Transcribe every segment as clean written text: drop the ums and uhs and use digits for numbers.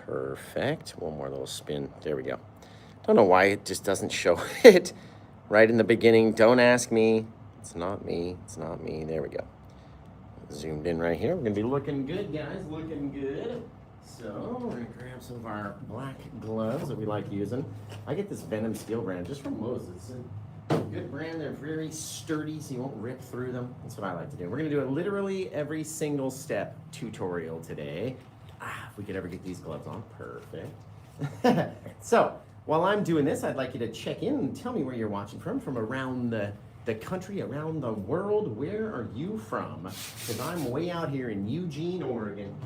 Perfect. One more little spin. There we go. Don't know why it just doesn't show it right in the beginning. Don't ask me. It's not me. It's not me. There we go. Zoomed in right here. We're going to be looking good, guys. Looking good. So we're going to grab some of our black gloves that we like using. I get this Venom Steel brand just from Moses. It's a good brand. They're very sturdy, so you won't rip through them. That's what I like to do. We're going to do a literally every single step tutorial today. If we could ever get these gloves on. Perfect. So while I'm doing this, I'd like you to check in and tell me where you're watching from around the country, around the world. Where are you from? Because I'm way out here in Eugene, Oregon,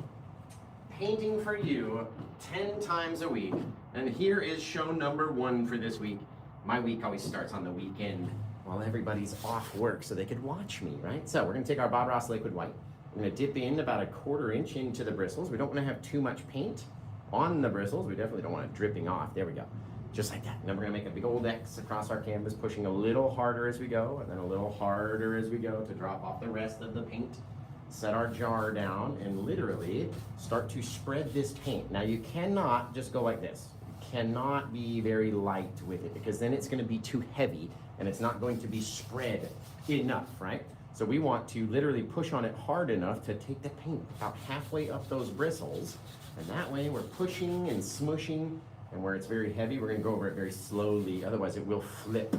painting for you 10 times a week. And here is show number 1 for this week. My week always starts on the weekend while everybody's off work so they could watch me, right? So we're gonna take our Bob Ross Liquid White. We're gonna dip in about 1/4 inch into the bristles. We don't wanna have too much paint on the bristles. We definitely don't want it dripping off. There we go. Just like that. And then we're gonna make a big old X across our canvas, pushing a little harder as we go, and then a little harder as we go to drop off the rest of the paint. Set our jar down and literally start to spread this paint. Now you cannot just go like this. You cannot be very light with it because then it's gonna be too heavy and it's not going to be spread enough, right? So we want to literally push on it hard enough to take the paint about halfway up those bristles. And that way we're pushing and smushing, and where it's very heavy, we're gonna go over it very slowly, otherwise it will flip.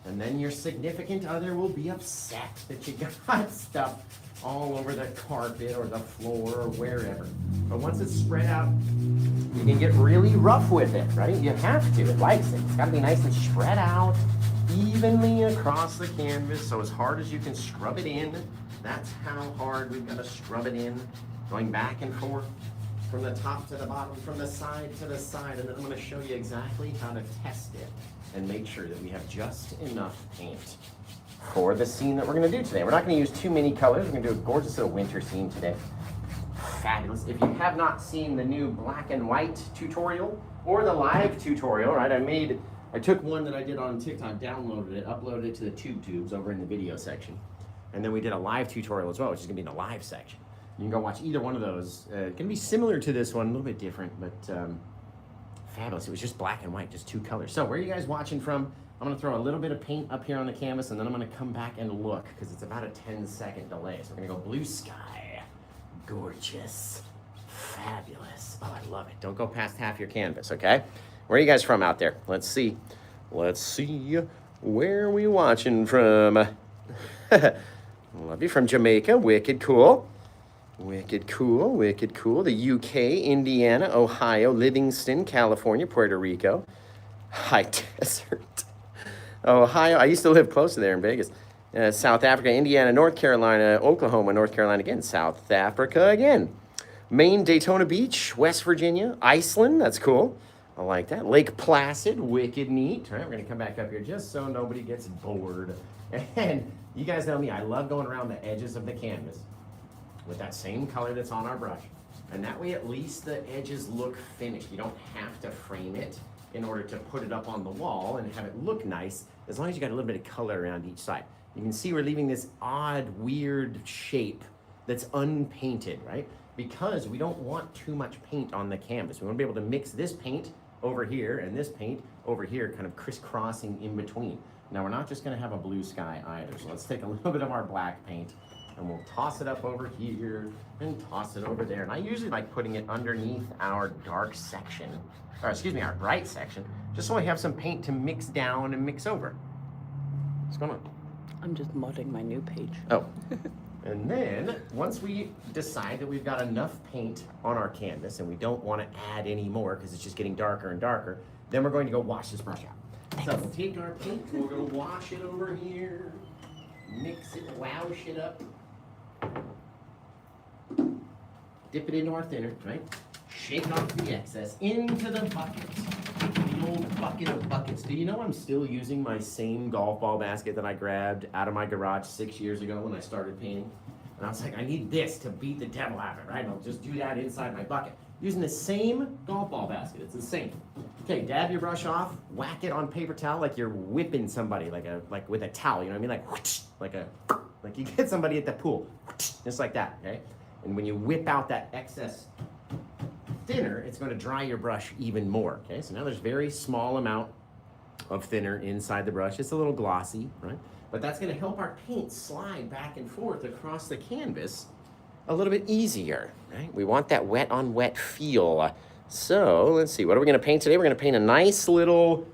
And then your significant other will be upset that you got stuff all over the carpet or the floor or wherever. But once it's spread out, you can get really rough with it, right? You have to, it likes it. It's gotta be nice and spread out evenly across the canvas, so as hard as you can scrub it in. That's how hard we've gotta scrub it in, going back and forth from the top to the bottom, from the side to the side, and then I'm gonna show you exactly how to test it and make sure that we have just enough paint for the scene that we're gonna do today. We're not gonna use too many colors. We're gonna do a gorgeous little winter scene today. Fabulous. If you have not seen the new black and white tutorial or the live tutorial, right? I took one that I did on TikTok, downloaded it, uploaded it to the tubes over in the video section. And then we did a live tutorial as well, which is gonna be in the live section. You can go watch either one of those. It's gonna be similar to this one, a little bit different, but fabulous. It was just black and white, just 2 colors. So where are you guys watching from? I'm gonna throw a little bit of paint up here on the canvas and then I'm gonna come back and look because it's about a 10-second delay. So we're gonna go blue sky, gorgeous, fabulous. Oh, I love it. Don't go past half your canvas, okay? Where are you guys from out there? Let's see. Let's see. Where are we watching from? Love you, from Jamaica. Wicked cool. Wicked cool, wicked cool. The UK, Indiana, Ohio, Livingston, California, Puerto Rico. High desert. Ohio, I used to live close to there in Vegas. South Africa, Indiana, North Carolina, Oklahoma, North Carolina again. South Africa again. Maine, Daytona Beach, West Virginia, Iceland, that's cool. I like that. Lake Placid, wicked neat. All right, we're gonna come back up here just so nobody gets bored. And you guys know me, I love going around the edges of the canvas with that same color that's on our brush. And that way at least the edges look finished. You don't have to frame it in order to put it up on the wall and have it look nice, as long as you got a little bit of color around each side. You can see we're leaving this odd, weird shape that's unpainted, right? Because we don't want too much paint on the canvas. We want to be able to mix this paint over here and this paint over here, kind of crisscrossing in between. Now we're not just gonna have a blue sky either, so let's take a little bit of our black paint and we'll toss it up over here and toss it over there. And I usually like putting it underneath our dark section, or excuse me, our bright section, just so I have some paint to mix down and mix over. What's going on? I'm just modding my new page. Oh. And then once we decide that we've got enough paint on our canvas and we don't want to add any more because it's just getting darker and darker, then we're going to go wash this brush out. So we'll take our paint, we're going to wash it over here, mix it, woush it up, dip it into our thinner, right? Shake off the excess into the bucket, the old bucket of buckets. Do you know I'm still using my same golf ball basket that I grabbed out of my garage 6 years ago when I started painting? And I was like, I need this to beat the devil out of it, right? And I'll just do that inside my bucket. Using the same golf ball basket, it's the same. Okay, dab your brush off, whack it on paper towel like you're whipping somebody, like with a towel, you know what I mean? Like whoosh, like you get somebody at the pool, whoosh, just like that, okay? And when you whip out that excess thinner, it's going to dry your brush even more. Okay, so now there's very small amount of thinner inside the brush. It's a little glossy, right? But that's going to help our paint slide back and forth across the canvas a little bit easier, right? We want that wet on wet feel. So let's see, what are we going to paint today? We're going to paint a nice little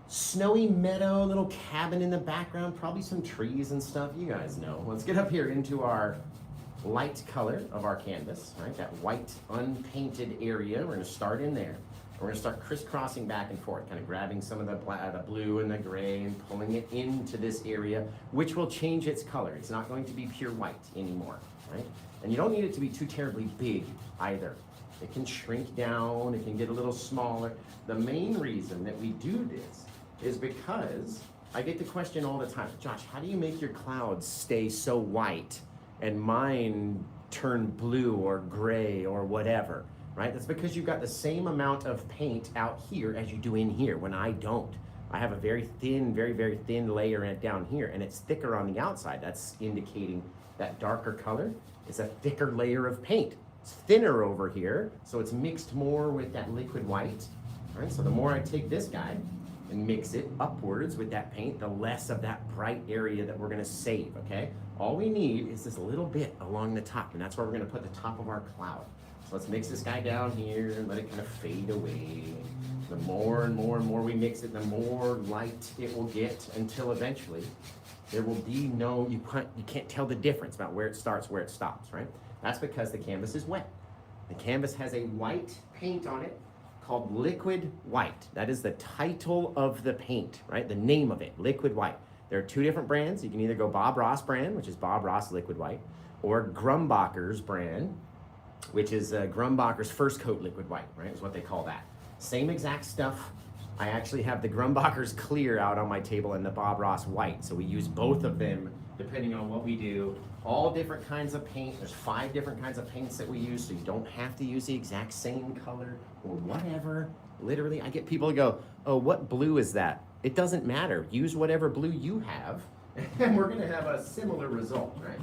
snowy meadow, little cabin in the background, probably some trees and stuff. You guys know. Let's get up here into our light color of our canvas, right? That white unpainted area. We're going to start in there. We're going to start crisscrossing back and forth, kind of grabbing some of the blue and the gray and pulling it into this area, which will change its color. It's not going to be pure white anymore, right? And you don't need it to be too terribly big either. It can shrink down, it can get a little smaller. The main reason that we do this is because I get the question all the time, Josh, how do you make your clouds stay so white and mine turn blue or gray or whatever? Right? That's because you've got the same amount of paint out here as you do in here when I don't. I have a very thin, very, very thin layer down here, and it's thicker on the outside. That's indicating that darker color is a thicker layer of paint. It's thinner over here, so it's mixed more with that liquid white. All right, so the more I take this guy and mix it upwards with that paint, the less of that bright area that we're gonna save, okay? All we need is this little bit along the top, and that's where we're gonna put the top of our cloud. So let's mix this guy down here and let it kind of fade away. The more and more and more we mix it, the more light it will get until eventually there will be no, you can't tell the difference about where it starts, where it stops, right? That's because the canvas is wet. The canvas has a white paint on it called liquid white. That is the title of the paint, right? The name of it, liquid white. There are two different brands. You can either go Bob Ross brand, which is Bob Ross liquid white, or Grumbacher's brand, which is Grumbacher's first coat liquid white, right? Is what they call that. Same exact stuff. I actually have the Grumbacher's clear out on my table and the Bob Ross white. So we use both of them depending on what we do. All different kinds of paint. There's 5 different kinds of paints that we use, so you don't have to use the exact same color or whatever. Literally, I get people to go, oh, what blue is that? It doesn't matter. Use whatever blue you have, and we're gonna have a similar result, right?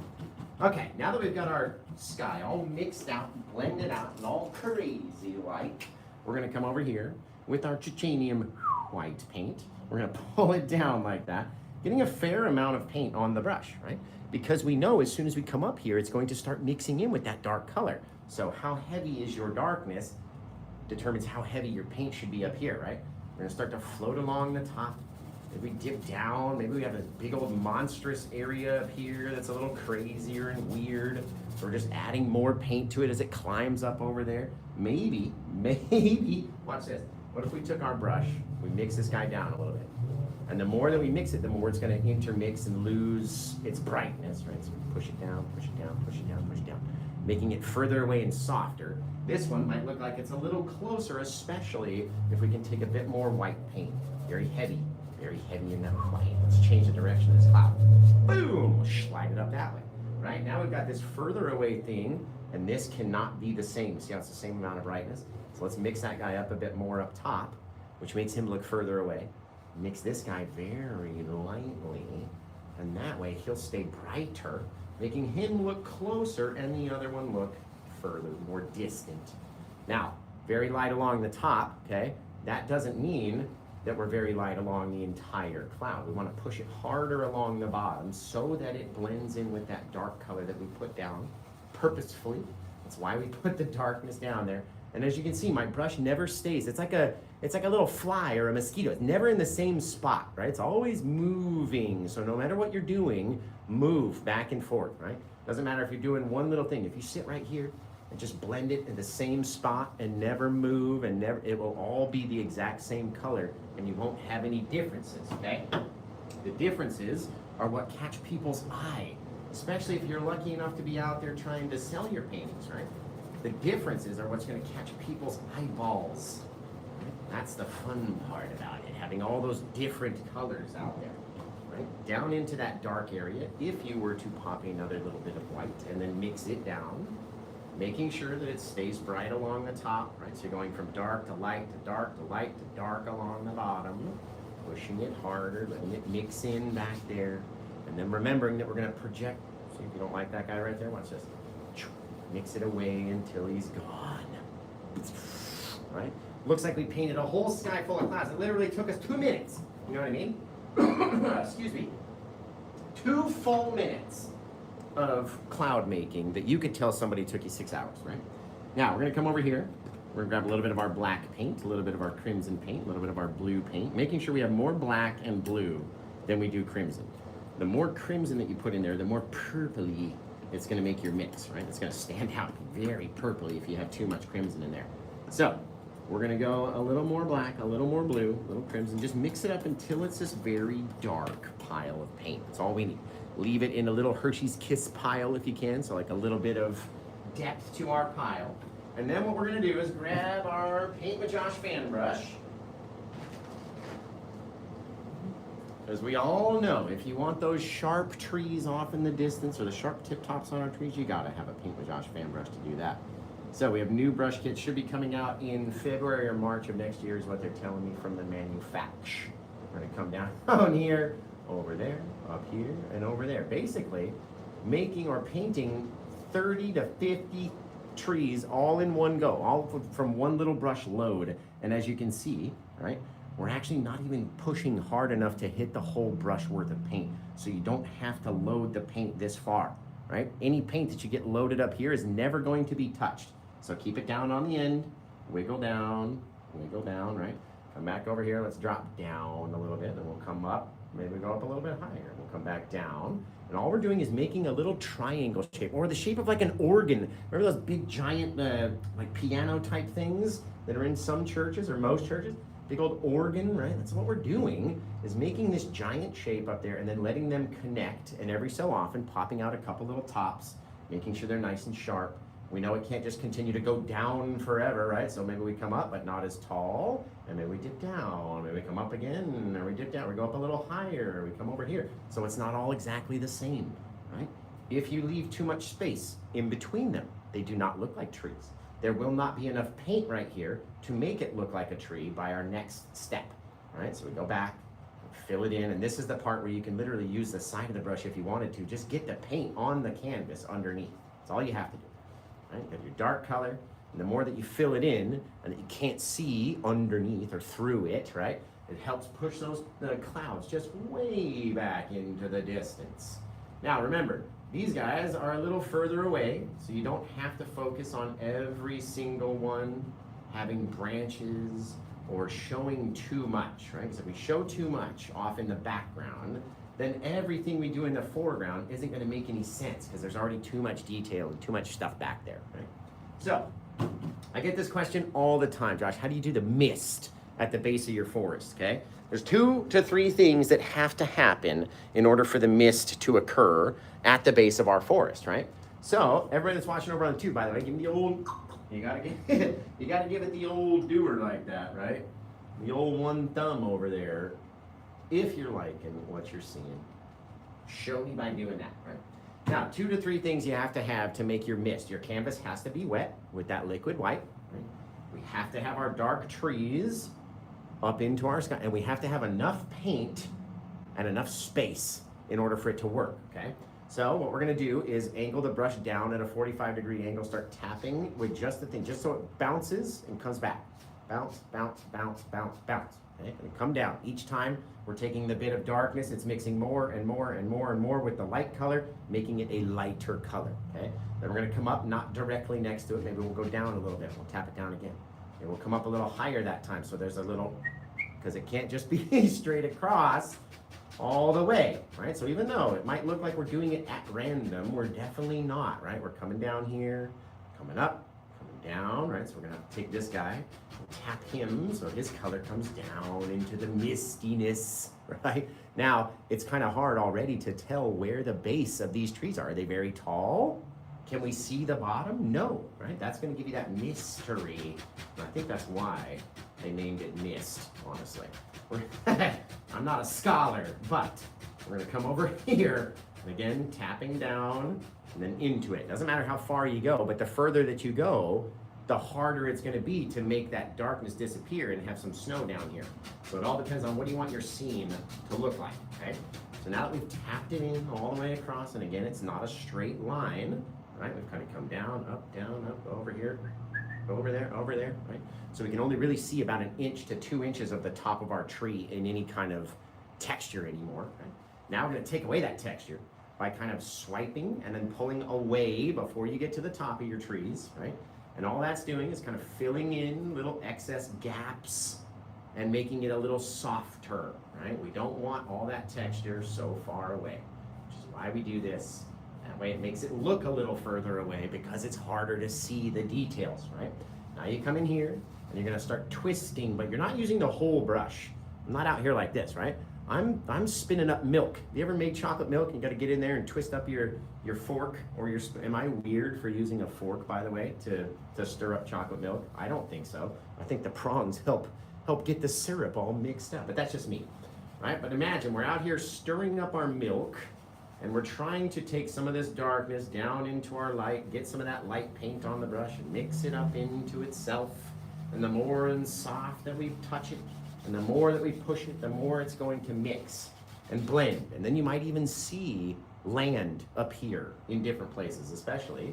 Okay, now that we've got our sky all mixed out, blended out, and all crazy like, we're gonna come over here with our titanium white paint. We're gonna pull it down like that, getting a fair amount of paint on the brush, right? Because we know as soon as we come up here, it's going to start mixing in with that dark color. So how heavy is your darkness determines how heavy your paint should be up here, right? We're gonna start to float along the top. Maybe we dip down, maybe we have a big old monstrous area up here that's a little crazier and weird. So we're just adding more paint to it as it climbs up over there. Maybe, watch this. What if we took our brush, we mix this guy down a little bit? And the more that we mix it, the more it's gonna intermix and lose its brightness, right? So we push it down, push it down, push it down, push it down, making it further away and softer. This one might look like it's a little closer, especially if we can take a bit more white paint. Very heavy in that white. Let's change the direction of this cloud. Boom, slide it up that way. Right, now we've got this further away thing, and this cannot be the same. See how it's the same amount of brightness? So let's mix that guy up a bit more up top, which makes him look further away. Mix this guy very lightly, and that way he'll stay brighter, making him look closer and the other one look further, more distant. Now, very light along the top, okay? That doesn't mean that we're very light along the entire cloud. We want to push it harder along the bottom so that it blends in with that dark color that we put down purposefully. That's why we put the darkness down there. And as you can see, my brush never stays. It's like a little fly or a mosquito. It's never in the same spot, right? It's always moving. So no matter what you're doing, move back and forth, right? Doesn't matter if you're doing one little thing. If you sit right here and just blend it in the same spot and never move and never, it will all be the exact same color and you won't have any differences, okay? The differences are what catch people's eye, especially if you're lucky enough to be out there trying to sell your paintings, right? The differences are what's going to catch people's eyeballs. That's the fun part about it, having all those different colors out there. Right? Down into that dark area, if you were to pop another little bit of white and then mix it down, making sure that it stays bright along the top, right? So you're going from dark to light to dark to light to dark along the bottom, pushing it harder, letting it mix in back there, and then remembering that we're going to project. See if you don't like that guy right there, watch this. Mix it away until he's gone. right? Looks like we painted a whole sky full of clouds. It literally took us 2 minutes. You know what I mean? Excuse me. 2 full minutes of cloud making that you could tell somebody took you 6 hours, right? Now, we're gonna come over here. We're gonna grab a little bit of our black paint, a little bit of our crimson paint, a little bit of our blue paint, making sure we have more black and blue than we do crimson. The more crimson that you put in there, the more purpley it's gonna make your mix, right? It's gonna stand out very purpley if you have too much crimson in there. So, we're gonna go a little more black, a little more blue, a little crimson, just mix it up until it's this very dark pile of paint. That's all we need. Leave it in a little Hershey's Kiss pile if you can, so like a little bit of depth to our pile. And then what we're gonna do is grab our Paint with Josh fan brush. As we all know, if you want those sharp trees off in the distance or the sharp tip tops on our trees, you gotta have a Paint with Josh fan brush to do that. So we have new brush kits, should be coming out in February or March of next year is what they're telling me from the manufacturer. We're gonna come down here, over there, up here, and over there. Basically, making or painting 30 to 50 trees all in one go, all from one little brush load. And as you can see, right, we're actually not even pushing hard enough to hit the whole brush worth of paint. So you don't have to load the paint this far, right? Any paint that you get loaded up here is never going to be touched. So keep it down on the end, wiggle down, right? Come back over here, let's drop down a little bit, and we'll come up, maybe go up a little bit higher. We'll come back down. And all we're doing is making a little triangle shape, or the shape of like an organ. Remember those big giant like piano type things that are in some churches or most churches? Big old organ, right? That's what we're doing, is making this giant shape up there and then letting them connect, and every so often popping out a couple little tops, making sure they're nice and sharp. We know it can't just continue to go down forever, right? So maybe we come up, but not as tall, and maybe we dip down, maybe we come up again, or we dip down, we go up a little higher, we come over here. So it's not all exactly the same, right? If you leave too much space in between them, they do not look like trees. There will not be enough paint right here to make it look like a tree by our next step, right? So we go back, fill it in, and this is the part where you can literally use the side of the brush if you wanted to. Just get the paint on the canvas underneath. That's all you have to do. Right? You have your dark color, and the more that you fill it in and that you can't see underneath or through it, right? It helps push those clouds just way back into the distance. Now remember, these guys are a little further away, so you don't have to focus on every single one having branches or showing too much, right? Because if we show too much off in the background, then everything we do in the foreground isn't going to make any sense because there's already too much detail and too much stuff back there, right? So, I get this question all the time, Josh. How do you do the mist at the base of your forest, okay? There's 2 to 3 things that have to happen in order for the mist to occur at the base of our forest, right? So, everybody that's watching over on the tube, by the way, give me the old, you gotta give it the old doer like that, right? The old one thumb over there. If you're liking what you're seeing, show me by doing that, right? Now, 2 to 3 things you have to make your mist. Your canvas has to be wet with that liquid white, right? We have to have our dark trees up into our sky, and we have to have enough paint and enough space in order for it to work, okay? So what we're gonna do is angle the brush down at a 45-degree angle, start tapping with just the thing, just so it bounces and comes back. Bounce, bounce, bounce, bounce, bounce. Okay? And come down. Each time we're taking the bit of darkness, it's mixing more and more and more and more with the light color, making it a lighter color. Okay? Then we're gonna come up, not directly next to it. Maybe we'll go down a little bit. We'll tap it down again. And we'll come up a little higher that time. So there's a little, because it can't just be straight across all the way, right? So even though it might look like we're doing it at random, we're definitely not, right? We're coming down here, coming up, coming down, right? So we're gonna take this guy, tap him so his color comes down into the mistiness, right? Now, it's kind of hard already to tell where the base of these trees are. Are they very tall? Can we see the bottom? No, right? That's gonna give you that mystery. And I think that's why they named it mist, honestly. I'm not a scholar, but we're gonna come over here, and again, tapping down, and then into it. Doesn't matter how far you go, but the further that you go, the harder it's gonna be to make that darkness disappear and have some snow down here. So it all depends on what do you want your scene to look like, okay? So now that we've tapped it in all the way across, and again, it's not a straight line, right? We've kind of come down, up, over here. over there, right? So we can only really see about 1 inch to 2 inches of the top of our tree in any kind of texture anymore, right? Now we're gonna take away that texture by kind of swiping and then pulling away before you get to the top of your trees, right? And all that's doing is kind of filling in little excess gaps and making it a little softer, right? We don't want all that texture so far away, which is why we do this. That way it makes it look a little further away because it's harder to see the details, right? Now you come in here and you're gonna start twisting, but you're not using the whole brush. I'm not out here like this, right? I'm spinning up milk. You ever made chocolate milk and you gotta get in there and twist up your fork or your, am I weird for using a fork, by the way, to stir up chocolate milk? I don't think so. I think the prongs help get the syrup all mixed up, but that's just me, right? But imagine we're out here stirring up our milk and we're trying to take some of this darkness down into our light, get some of that light paint on the brush and mix it up into itself. And the more and soft that we touch it, and the more that we push it, the more it's going to mix and blend. And then you might even see land appear in different places, especially,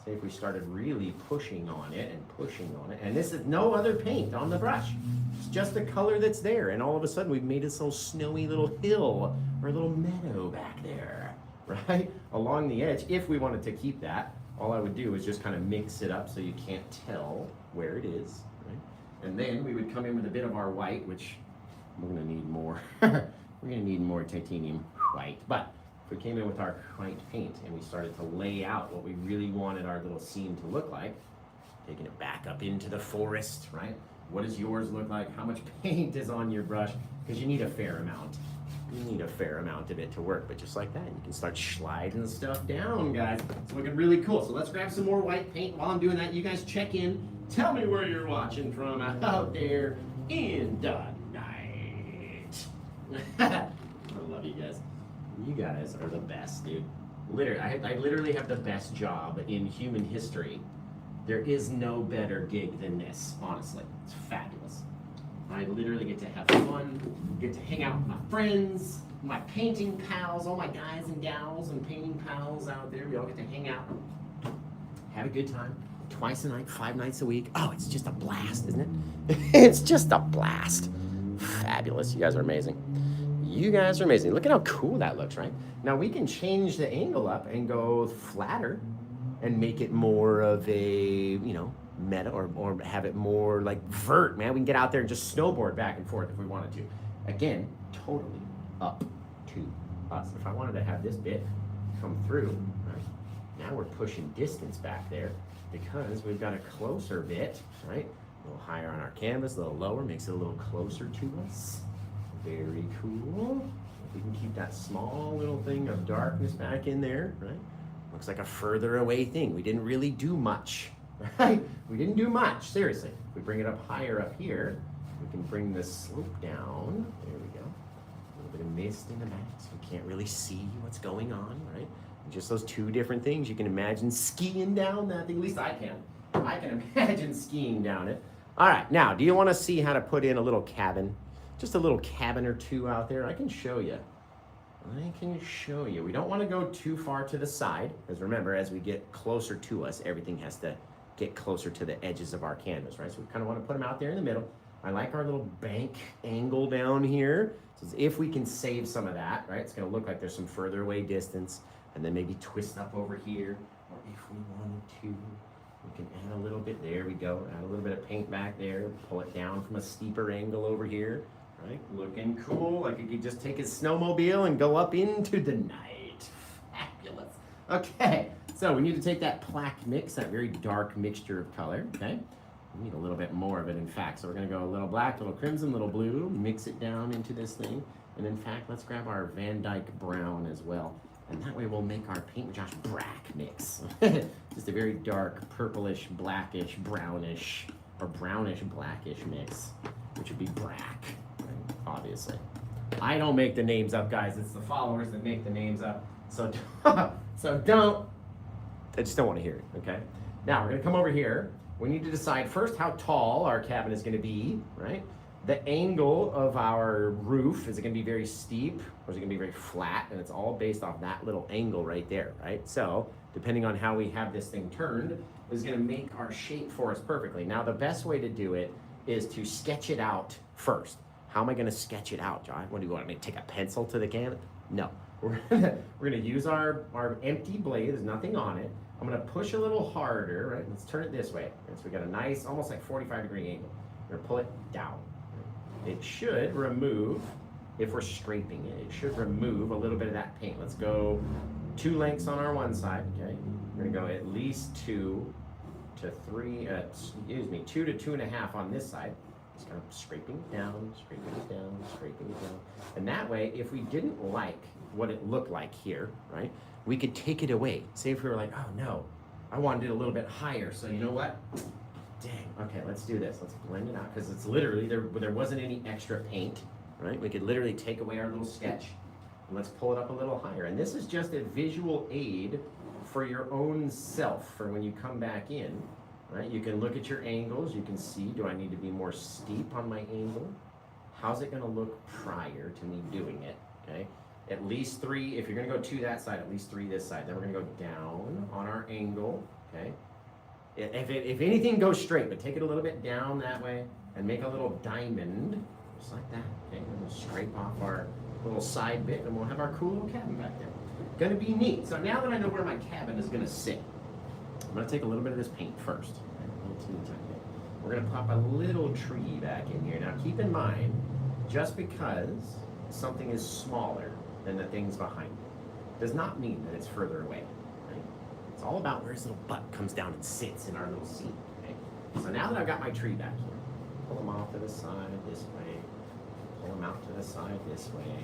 say if we started really pushing on it and pushing on it. And this is no other paint on the brush. It's just the color that's there. And all of a sudden we've made this little snowy little hill or a little meadow back there, right? Along the edge. If we wanted to keep that, all I would do is just kind of mix it up so you can't tell where it is, right? And then we would come in with a bit of our white, which we're gonna need more. We're gonna need more titanium white. But if we came in with our white paint and we started to lay out what we really wanted our little scene to look like, taking it back up into the forest, right? What does yours look like? How much paint is on your brush? Because you need a fair amount. You need a fair amount of it to work, but just like that, you can start sliding stuff down, guys. It's looking really cool. So let's grab some more white paint. While I'm doing that, you guys check in. Tell me where you're watching from out there in the night. I love you guys. You guys are the best, dude. Literally, I literally have the best job in human history. There is no better gig than this, honestly. It's fabulous. I literally get to have fun, get to hang out with my friends, my painting pals, all my guys and gals and painting pals out there. We all get to hang out, have a good time, twice a night, 5 nights a week. Oh, it's just a blast, isn't it? It's just a blast. Fabulous. You guys are amazing. You guys are amazing. Look at how cool that looks, right? Now we can change the angle up and go flatter and make it more of a, meta or have it more like vert, man. We can get out there and just snowboard back and forth if we wanted to. Again, totally up to us. If I wanted to have this bit come through, right? Now we're pushing distance back there because we've got a closer bit, right? A little higher on our canvas, a little lower, makes it a little closer to us. Very cool. If we can keep that small little thing of darkness back in there, right? Looks like a further away thing. We didn't really do much, right? We didn't do much, seriously. If we bring it up higher up here, we can bring the slope down. There we go. A little bit of mist in the back, so we can't really see what's going on, right? And just those two different things. You can imagine skiing down that thing. At least I can. I can imagine skiing down it. All right, now, do you want to see how to put in a little cabin? Just a little cabin or two out there. I can show you. We don't want to go too far to the side, because remember, as we get closer to us, everything has to get closer to the edges of our canvas, right? So we kind of want to put them out there in the middle. I like our little bank angle down here. So if we can save some of that, right? It's going to look like there's some further away distance, and then maybe twist up over here. Or if we wanted to, we can add a little bit. There we go. Add a little bit of paint back there. Pull it down from a steeper angle over here. Right? Looking cool, like you could just take his snowmobile and go up into the night. Fabulous. Okay, so we need to take that plaque mix, that very dark mixture of color, okay? We need a little bit more of it, in fact. So we're gonna go a little black, a little crimson, a little blue, mix it down into this thing. And in fact, let's grab our Van Dyke brown as well. And that way we'll make our Paint with Josh brack mix. Just a very dark, purplish, blackish, brownish, or brownish, blackish mix, which would be brack. Obviously. I don't make the names up, guys. It's the followers that make the names up. So don't, I just don't want to hear it, okay? Now, we're going to come over here. We need to decide first how tall our cabin is going to be, right? The angle of our roof, is it gonna be very steep or is it gonna be very flat? And it's all based off that little angle right there, right? So depending on how we have this thing turned is gonna make our shape for us perfectly. Now the best way to do it is to sketch it out first. How am I gonna sketch it out, John? What do you want me to take a pencil to the canvas? No, we're gonna use our empty blade, there's nothing on it. I'm gonna push a little harder, right? Let's turn it this way. So we got a nice, almost like 45-degree angle. We're gonna pull it down. It should remove, if we're scraping it, it should remove a little bit of that paint. Let's go 2 lengths on our one side, okay? We're gonna go at least 2 to 3, 2 to 2.5 on this side. Just kind of scraping it down, scraping it down, scraping it down. And that way, if we didn't like what it looked like here, right, we could take it away. Say if we were like, oh no, I wanted it a little bit higher, so you know what? Dang, okay, let's do this. Let's blend it out, because it's literally, there wasn't any extra paint, right? We could literally take away our little sketch, and let's pull it up a little higher. And this is just a visual aid for your own self, for when you come back in, right? You can look at your angles, you can see, do I need to be more steep on my angle? How's it gonna look prior to me doing it, okay? At least 3, if you're gonna go 2 that side, at least 3 this side. Then we're gonna go down on our angle, okay? If anything goes straight, but take it a little bit down that way and make a little diamond, just like that, okay? And we'll scrape off our little side bit and we'll have our cool little cabin back there. Gonna be neat. So now that I know where my cabin is gonna sit, I'm gonna take a little bit of this paint first. Okay? A little teeny tiny bit. We're gonna pop a little tree back in here. Now keep in mind, just because something is smaller than the things behind it does not mean that it's further away. It's all about where his little butt comes down and sits in our little seat, okay? So now that I've got my tree back here, pull him off to the side this way, pull him out to the side this way,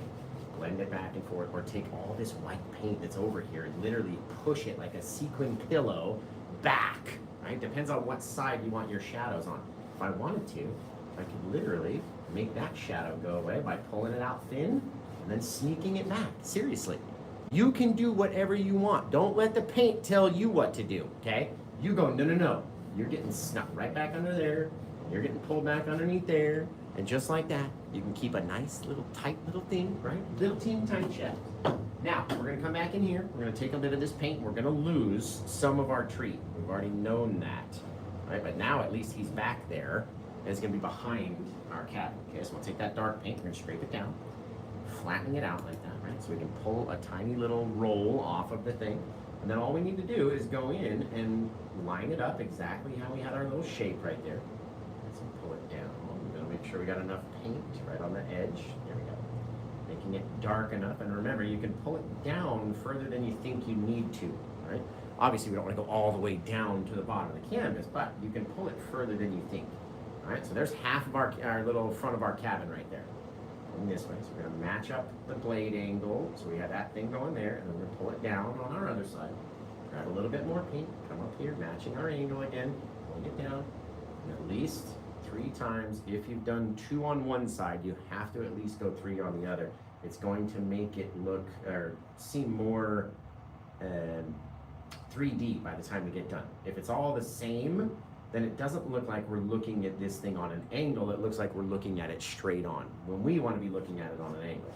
blend it back and forth, or take all this white paint that's over here and literally push it like a sequin pillow back, right? Depends on what side you want your shadows on. If I wanted to, I could literally make that shadow go away by pulling it out thin and then sneaking it back, seriously. You can do whatever you want. Don't let the paint tell you what to do, okay? You go, no, no, no. You're getting snuck right back under there. You're getting pulled back underneath there. And just like that, you can keep a nice little tight little thing, right? Little teeny tiny shadow. Now, we're gonna come back in here. We're gonna take a bit of this paint. We're gonna lose some of our tree. We've already known that, right? But now at least he's back there and it's gonna be behind our cabin. Okay, so we'll take that dark paint, we're gonna scrape it down, flattening it out like that, right? So we can pull a tiny little roll off of the thing. And then all we need to do is go in and line it up exactly how we had our little shape right there. So pull it down. We're gonna make sure we got enough paint right on the edge. There we go. Making it dark enough. And remember, you can pull it down further than you think you need to, right? Obviously, we don't want to go all the way down to the bottom of the canvas, but you can pull it further than you think. All right, so there's half of our little front of our cabin right there. Going this way, so we're gonna match up the blade angle. So we have that thing going there, and then we're gonna pull it down on our other side. Grab a little bit more paint, come up here, matching our angle again, pulling it down, and at least 3 times. If you've done 2 on one side, you have to at least go 3 on the other. It's going to make it look or seem more 3D by the time we get done. If it's all the same, then it doesn't look like we're looking at this thing on an angle. It looks like we're looking at it straight on when we want to be looking at it on an angle.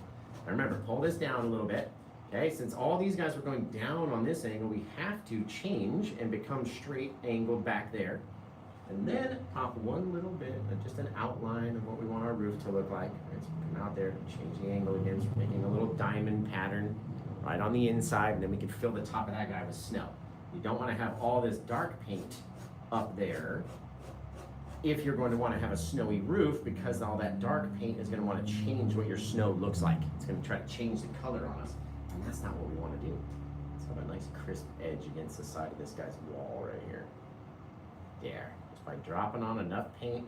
Now remember, pull this down a little bit. Okay, since all these guys are going down on this angle, we have to change and become straight angled back there. And then pop one little bit, just an outline of what we want our roof to look like. Right, so come out there, change the angle again, so making a little diamond pattern right on the inside, and then we can fill the top of that guy with snow. You don't want to have all this dark paint up there if you're going to want to have a snowy roof, because all that dark paint is going to want to change what your snow looks like. It's going to try to change the color on us, and that's not what we want to do. Let's have a nice crisp edge against the side of this guy's wall right here. There. Just by dropping on enough paint,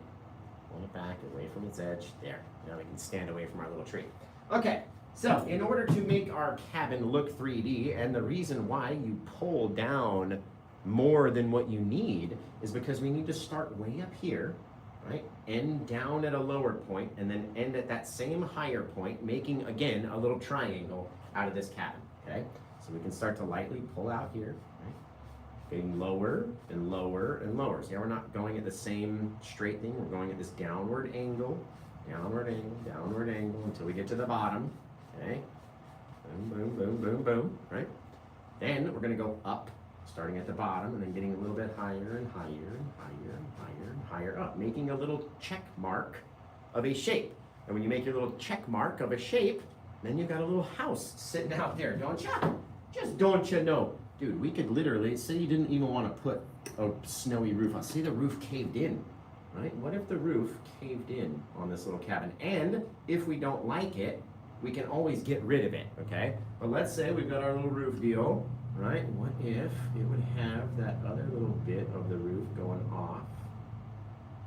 pull it back away from its edge. There. Now we can stand away from our little tree. Okay, so in order to make our cabin look 3D, and the reason why you pull down more than what you need is because we need to start way up here, right? End down at a lower point and then end at that same higher point, making again a little triangle out of this cabin, okay? So we can start to lightly pull out here, right? Getting lower and lower and lower. So yeah, we're not going at the same straight thing, we're going at this downward angle, downward angle until we get to the bottom, okay? Boom, boom, boom, boom, boom, right? Then we're gonna go up, starting at the bottom and then getting a little bit higher and higher and higher and higher and higher up, making a little check mark of a shape. And when you make your little check mark of a shape, then you've got a little house sitting out there, don't you? Just don't you know? Dude, we could literally, say you didn't even want to put a snowy roof on. Say the roof caved in, right? What if the roof caved in on this little cabin? And if we don't like it, we can always get rid of it, okay? But let's say we've got our little roof deal, right? What if it would have that other little bit of the roof going off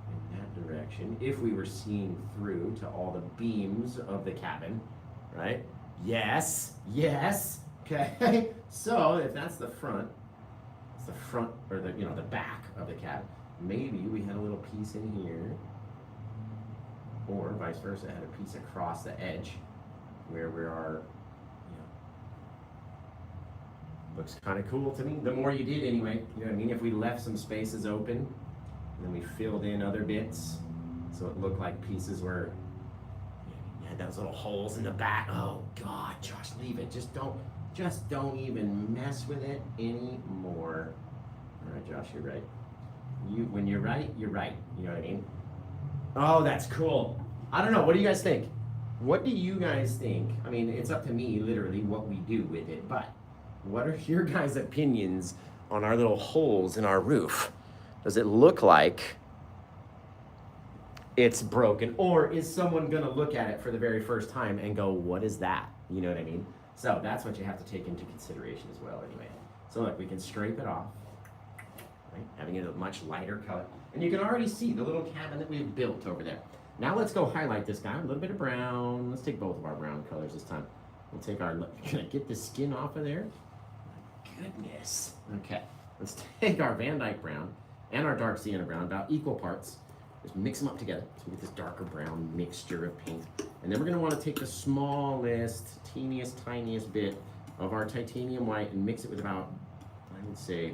in that direction if we were seeing through to all the beams of the cabin, right? Yes, yes, okay? So if that's the front, it's the front or the, you know, the back of the cabin. Maybe we had a little piece in here, or vice versa, had a piece across the edge where we are, you know, looks kind of cool to me. The more you did anyway, you know what I mean? If we left some spaces open and then we filled in other bits so it looked like pieces were, you had those little holes in the back. Oh God, Josh, leave it. Just don't even mess with it anymore. All right, Josh, you're right. When you're right, you're right. You know what I mean? Oh, that's cool. I don't know. What do you guys think? What do you guys think? I mean, it's up to me, literally, what we do with it, but what are your guys' opinions on our little holes in our roof? Does it look like it's broken, or is someone gonna look at it for the very first time and go, what is that? You know what I mean? So that's what you have to take into consideration as well anyway. So look, we can scrape it off, right? Having it a much lighter color. And you can already see the little cabin that we've built over there. Now let's go highlight this guy, a little bit of brown. Let's take both of our brown colors this time. We'll take our, can I get the skin off of there? My goodness. Okay, let's take our Van Dyke brown and our dark Sienna brown, about equal parts. Just mix them up together so we get this darker brown mixture of paint. And then we're gonna wanna take the smallest, teeniest, tiniest bit of our titanium white and mix it with about, I would say,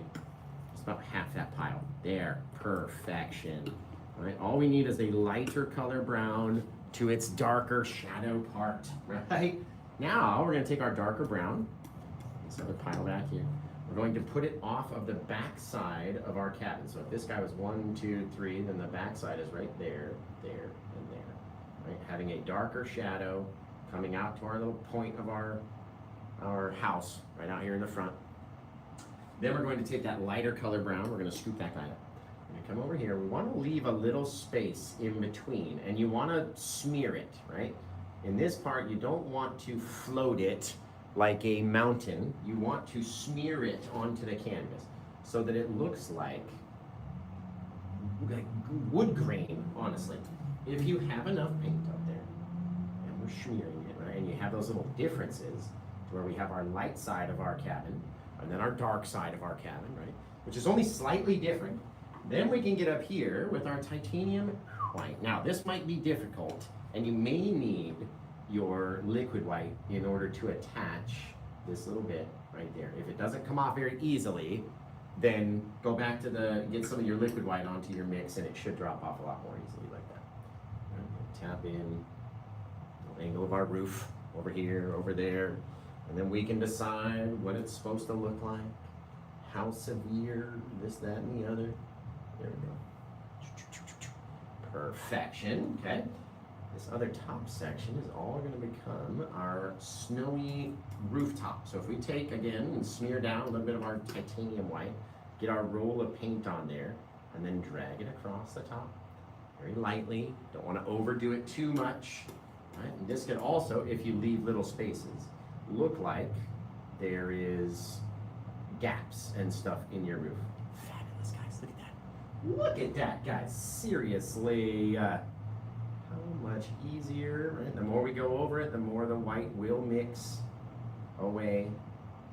just about half that pile. There, perfection. All right, all we need is a lighter color brown to its darker shadow part, right? Now we're gonna take our darker brown, this other pile back here. We're going to put it off of the back side of our cabin. So if this guy was 1, 2, 3, then the back side is right there, there, and there, right? Having a darker shadow coming out to our little point of our house, right out here in the front. Then we're going to take that lighter color brown, we're gonna scoop that guy up. Come over here, we want to leave a little space in between, and you want to smear it, right? In this part, you don't want to float it like a mountain. You want to smear it onto the canvas so that it looks like wood grain, honestly. If you have enough paint up there, and we're smearing it, right? And you have those little differences where we have our light side of our cabin, and then our dark side of our cabin, right? Which is only slightly different. Then we can get up here with our titanium white. Now, this might be difficult, and you may need your liquid white in order to attach this little bit right there. If it doesn't come off very easily, then go back to get some of your liquid white onto your mix, and it should drop off a lot more easily like that. Right, tap in the angle of our roof over here, over there, and then we can decide what it's supposed to look like, how severe, this, that, and the other. There we go. Perfection, okay? This other top section is all going to become our snowy rooftop. So if we take, again, and smear down a little bit of our titanium white, get our roll of paint on there, and then drag it across the top very lightly. Don't want to overdo it too much, right? And this can also, if you leave little spaces, look like there is gaps and stuff in your roof. Fabulous, guys, look at that. Look at that, guys, seriously. How much easier, right? The more we go over it, the more the white will mix away.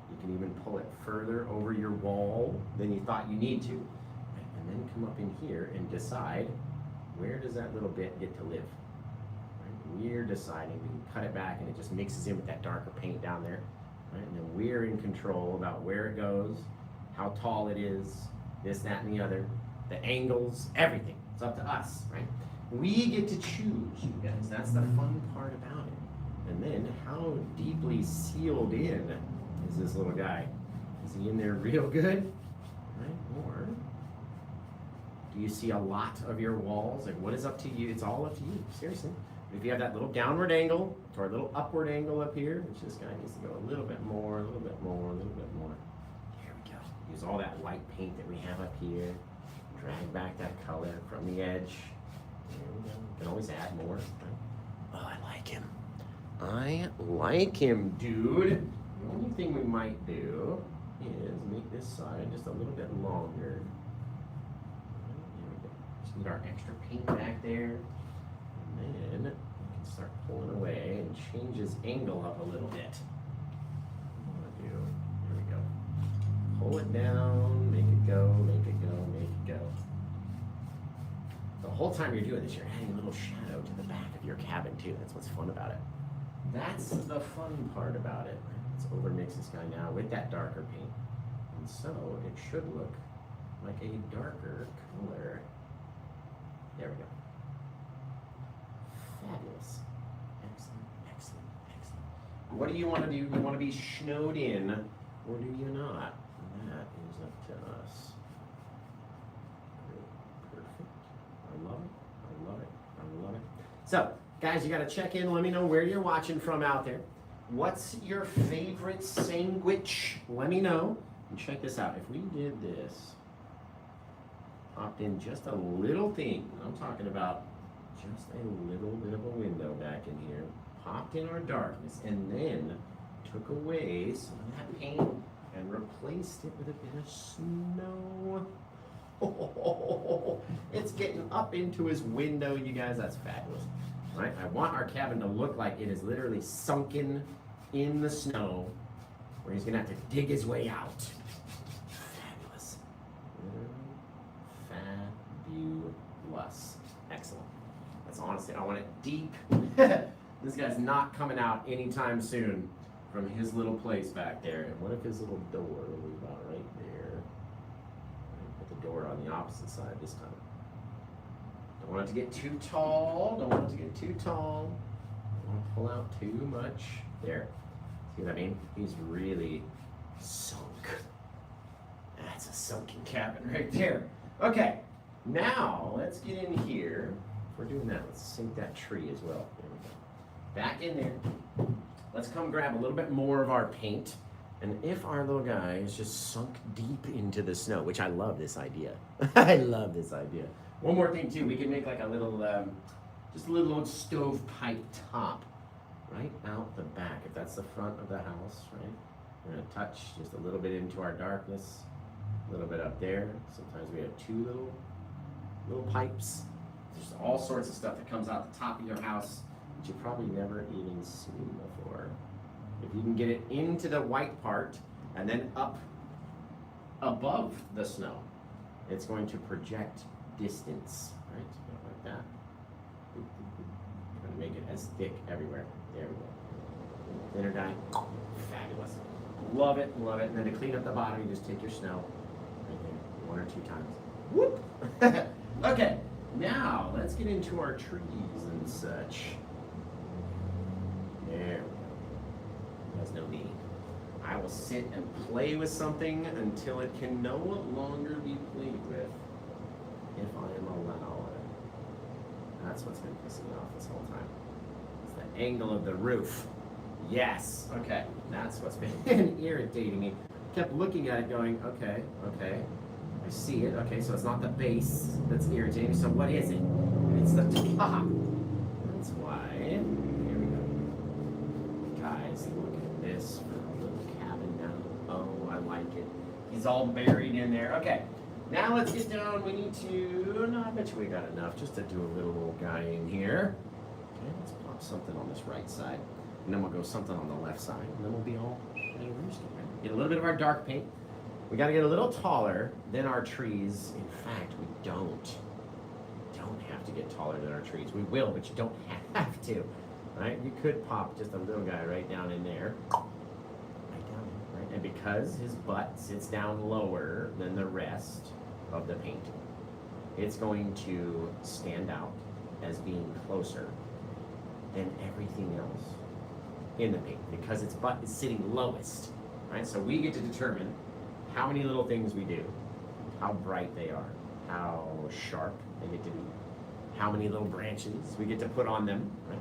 You can even pull it further over your wall than you thought you need to. Right? And then come up in here and decide, where does that little bit get to live? Right? We're deciding, we can cut it back and it just mixes in with that darker paint down there. Right? And then we're in control about where it goes, how tall it is, this, that, and the other, the angles, everything. It's up to us, right? We get to choose, you guys. That's the fun part about it. And then how deeply sealed in is this little guy? Is he in there real good? Right? Or do you see a lot of your walls? Like, what is up to you? It's all up to you, seriously. If you have that little downward angle to our little upward angle up here, which this guy needs to go a little bit more, a little bit more, a little bit more. Here we go. Use all that white paint that we have up here. Drag back that color from the edge. There we go. You can always add more. Right? Oh, I like him. I like him, dude. The only thing we might do is make this side just a little bit longer. There we go. Just need our extra paint back there. And then we can start pulling away and change his angle up a little bit. What do I do? There we go. Pull it down, make it go, make it go, make it go. The whole time you're doing this, you're adding a little shadow to the back of your cabin too. That's what's fun about it. That's the fun part about it. Let's overmix this guy now with that darker paint. And so it should look like a darker color. There we go. Fabulous. Excellent, excellent, excellent. What do you want to do? You want to be snowed in, or do you not? That is up to us. Perfect. I love it. I love it. I love it. So, guys, you got to check in. Let me know where you're watching from out there. What's your favorite sandwich? Let me know. And check this out. If we did this, popped in just a little thing, I'm talking about just a little bit of a window back in here, popped in our darkness, and then took away some of that paint and replaced it with a bit of snow. Oh, it's getting up into his window, you guys. That's fabulous. Right? I want our cabin to look like it is literally sunken in the snow, where he's gonna have to dig his way out. Fabulous. Fabulous. Excellent. That's honestly, I want it deep. This guy's not coming out anytime soon from his little place back there. And what if his little door was about right there? Put the door on the opposite side this time. Don't want it to get too tall. Don't want it to get too tall. Don't want to pull out too much. There. See what I mean? He's really sunk. That's a sunken cabin right there. Okay. Now, let's get in here. If we're doing that, let's sink that tree as well. There we go. Back in there. Let's come grab a little bit more of our paint. And if our little guy is just sunk deep into the snow, which I love this idea. I love this idea. One more thing too, we can make like a little, just a little old stovepipe top right out the back. If that's the front of the house, right? We're gonna touch just a little bit into our darkness, a little bit up there. Sometimes we have two little pipes. There's all sorts of stuff that comes out the top of your house that you've probably never even seen before. If you can get it into the white part and then up above the snow, it's going to project distance, right? Like that. Trying to make it as thick everywhere. There we go. Thinner dye. Fabulous. Love it, love it. And then to clean up the bottom, you just take your snow right there, 1 or 2 times. Whoop! Okay, now let's get into our trees and such. There we go. There's no need. I will sit and play with something until it can no longer be played with, if I am allowed. That's what's been pissing me off this whole time. It's the angle of the roof. Yes, okay, that's what's been irritating me. Kept looking at it going, okay, I see it. Okay, so it's not the base that's irritating me, so what is it? It's the top. That's why. Here we go. Guys, look at this for a little cabin now. Oh, I like it. He's all buried in there. Okay, now let's get down. We need to, no, I bet you we got enough just to do a little guy in here. Okay, let's pop something on this right side. And then we'll go something on the left side. And then we'll be all shiny roosty, right? Get a little bit of our dark paint. We got to get a little taller than our trees. In fact, we don't have to get taller than our trees. We will, but you don't have to, right? You could pop just a little guy right down in there. Right down there, right? And because his butt sits down lower than the rest of the paint, it's going to stand out as being closer than everything else in the paint because its butt is sitting lowest, right? So we get to determine how many little things we do, how bright they are, how sharp they get to be, how many little branches we get to put on them, right?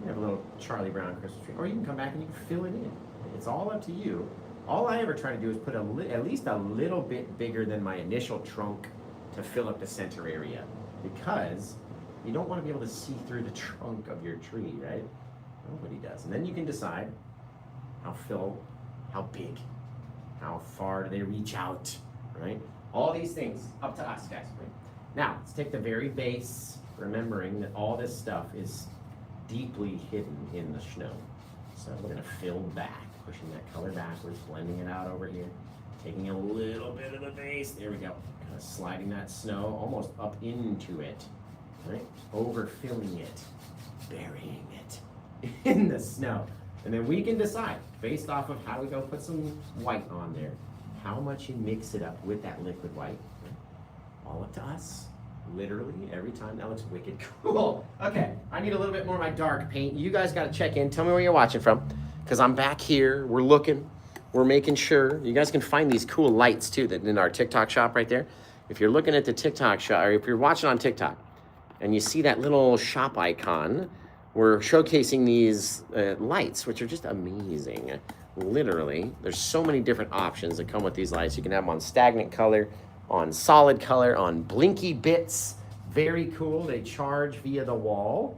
We have a little Charlie Brown Christmas tree, or you can come back and you can fill it in. It's all up to you. All I ever try to do is put at least a little bit bigger than my initial trunk to fill up the center area, because you don't want to be able to see through the trunk of your tree, right? Nobody does. And then you can decide how big, how far do they reach out, right? All these things up to us, guys, right? Now, let's take the very base, remembering that all this stuff is deeply hidden in the snow. So we're gonna fill back, pushing that color backwards, blending it out over here, taking a little bit of the base, there we go. Kind of sliding that snow almost up into it, right? Overfilling it, burying it in the snow. And then we can decide, based off of how we go put some white on there, how much you mix it up with that liquid white. Right? All up to us, literally every time. That looks wicked cool. Okay, I need a little bit more of my dark paint. You guys gotta check in, tell me where you're watching from, because I'm back here, we're looking, we're making sure. You guys can find these cool lights too, that in our TikTok shop right there. If you're looking at the TikTok shop, or if you're watching on TikTok, and you see that little shop icon, we're showcasing these lights, which are just amazing. Literally, there's so many different options that come with these lights. You can have them on stagnant color, on solid color, on blinky bits. Very cool. They charge via the wall,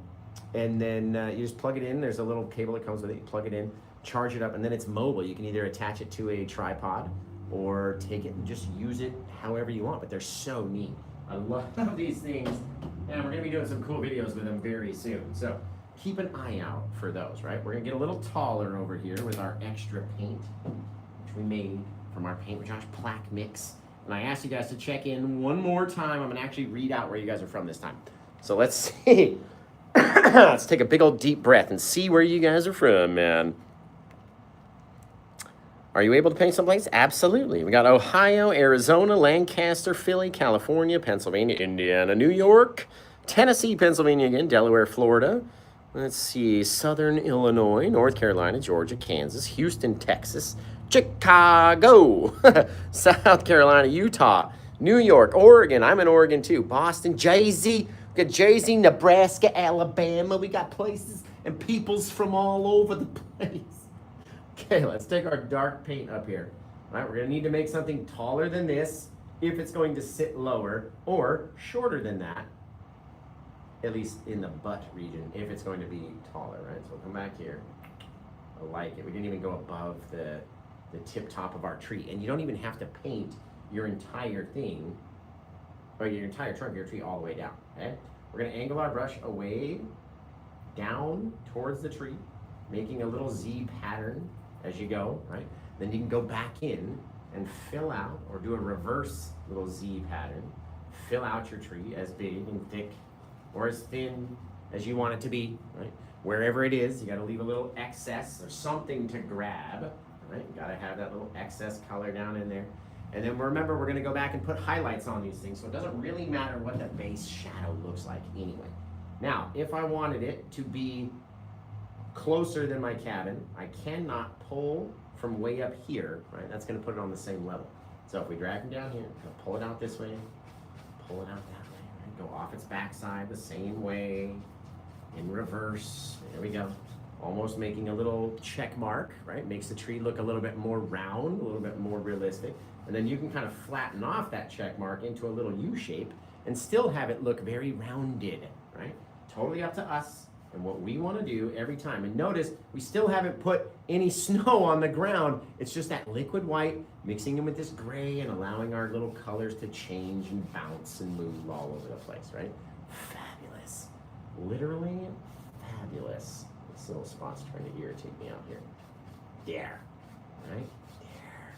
and then you just plug it in. There's a little cable that comes with it. You plug it in, charge it up, and then it's mobile. You can either attach it to a tripod or take it and just use it however you want, but they're so neat. I love these things, and we're gonna be doing some cool videos with them very soon. So keep an eye out for those, right? We're gonna get a little taller over here with our extra paint, which we made from our Paint with Josh plaque mix. And I asked you guys to check in one more time. I'm gonna actually read out where you guys are from this time. So let's see. Let's take a big old deep breath and see where you guys are from, man. Are you able to paint someplace? Absolutely. We got Ohio, Arizona, Lancaster, Philly, California, Pennsylvania, Indiana, New York, Tennessee, Pennsylvania again, Delaware, Florida. Let's see, Southern Illinois, North Carolina, Georgia, Kansas, Houston, Texas, Chicago, South Carolina, Utah, New York, Oregon. I'm in Oregon too. Boston, Jersey. We got Jersey, Nebraska, Alabama. We got places and peoples from all over the place. Okay, let's take our dark paint up here. All right, we're gonna need to make something taller than this if it's going to sit lower, or shorter than that, at least in the butt region, if it's going to be taller, right? So we'll come back here. I like it. We didn't even go above the tip top of our tree. And you don't even have to paint your entire thing, or your entire trunk of your tree all the way down, okay? We're gonna angle our brush away, down towards the tree, making a little Z pattern as you go, right? Then you can go back in and fill out, or do a reverse little Z pattern, fill out your tree as big and thick or as thin as you want it to be, right? Wherever it is, you gotta leave a little excess or something to grab, right? You gotta have that little excess color down in there. And then remember, we're gonna go back and put highlights on these things, so it doesn't really matter what the base shadow looks like anyway. Now, if I wanted it to be closer than my cabin, I cannot pull from way up here, right? That's gonna put it on the same level. So if we drag them down here, pull it out this way, pull it out that way, right? Go off its backside the same way, in reverse, there we go. Almost making a little check mark, right? Makes the tree look a little bit more round, a little bit more realistic. And then you can kind of flatten off that check mark into a little U shape and still have it look very rounded, right? Totally up to us and what we want to do every time. And notice, we still haven't put any snow on the ground. It's just that liquid white mixing in with this gray and allowing our little colors to change and bounce and move all over the place, right? Fabulous. Literally fabulous. This little spot's trying to irritate me out here. There, right? There.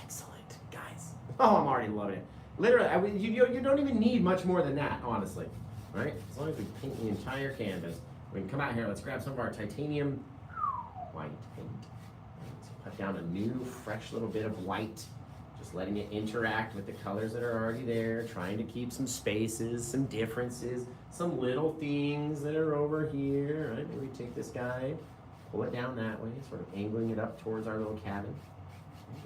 Excellent, guys. Oh, I'm already loving it. Literally, you don't even need much more than that, honestly, right? As long as we paint the entire canvas. We can come out here, let's grab some of our titanium white paint. So put down a new, fresh little bit of white, just Just letting it interact with the colors that are already there, trying to keep some spaces, some differences, some little things that are over here, right? Maybe take this guy, pull it down that way, sort of angling it up towards our little cabin.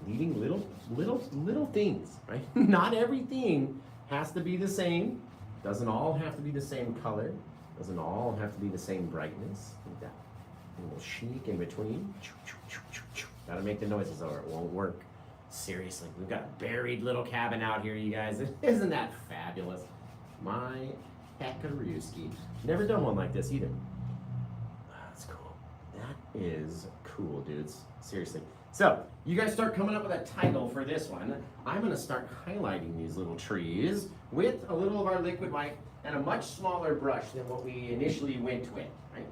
Leaving little things, right? Not everything has to be the same. Doesn't all have to be the same color. Doesn't all have to be the same brightness. Like that. A little chic in between. Gotta make the noises or it won't work. Seriously, we've got a buried little cabin out here, you guys. Isn't that fabulous? My heckarooski. Never done one like this either. That's cool. That is cool, dudes. Seriously. So, you guys start coming up with a title for this one. I'm gonna start highlighting these little trees with a little of our liquid white and a much smaller brush than what we initially went with, right?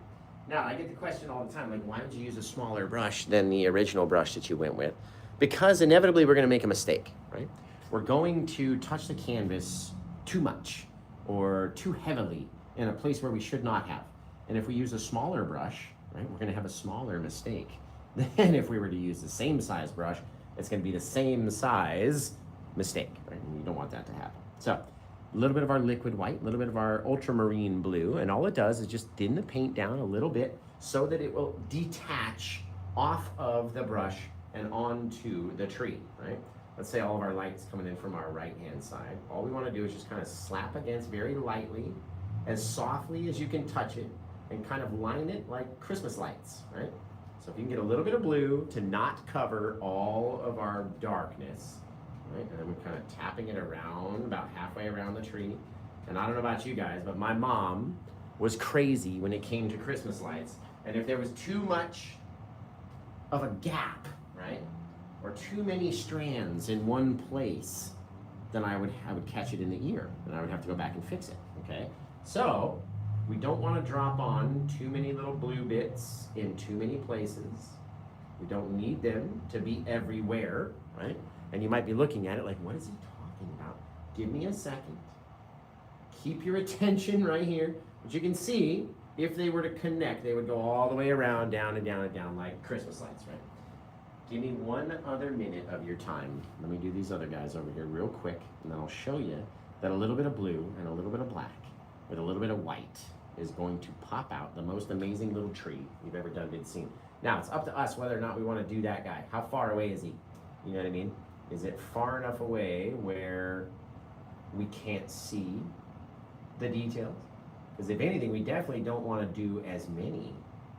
Now, I get the question all the time, like, why would you use a smaller brush than the original brush that you went with? Because inevitably we're gonna make a mistake, right? We're going to touch the canvas too much or too heavily in a place where we should not have. And if we use a smaller brush, right, we're gonna have a smaller mistake. Then if we were to use the same size brush, it's gonna be the same size mistake, right? And you don't want that to happen. So, a little bit of our liquid white, a little bit of our ultramarine blue, and all it does is just thin the paint down a little bit so that it will detach off of the brush and onto the tree, right? Let's say all of our light's coming in from our right-hand side. All we wanna do is just kind of slap against very lightly, as softly as you can touch it, and kind of line it like Christmas lights, right? So if you can get a little bit of blue to not cover all of our darkness, right? And then we're kind of tapping it around, about halfway around the tree. And I don't know about you guys, but my mom was crazy when it came to Christmas lights. And if there was too much of a gap, right? Or too many strands in one place, then I would catch it in the ear and I would have to go back and fix it, okay? So, we don't want to drop on too many little blue bits in too many places. We don't need them to be everywhere, right? And you might be looking at it like, what is he talking about? Give me a second. Keep your attention right here. But you can see, if they were to connect, they would go all the way around, down and down and down like Christmas lights, right? Give me one other minute of your time. Let me do these other guys over here real quick, and then I'll show you that a little bit of blue and a little bit of black with a little bit of white is going to pop out the most amazing little tree you've ever done been seen. Now, it's up to us whether or not we want to do that guy. How far away is he? You know what I mean? Is it far enough away where we can't see the details? Because if anything, we definitely don't want to do as many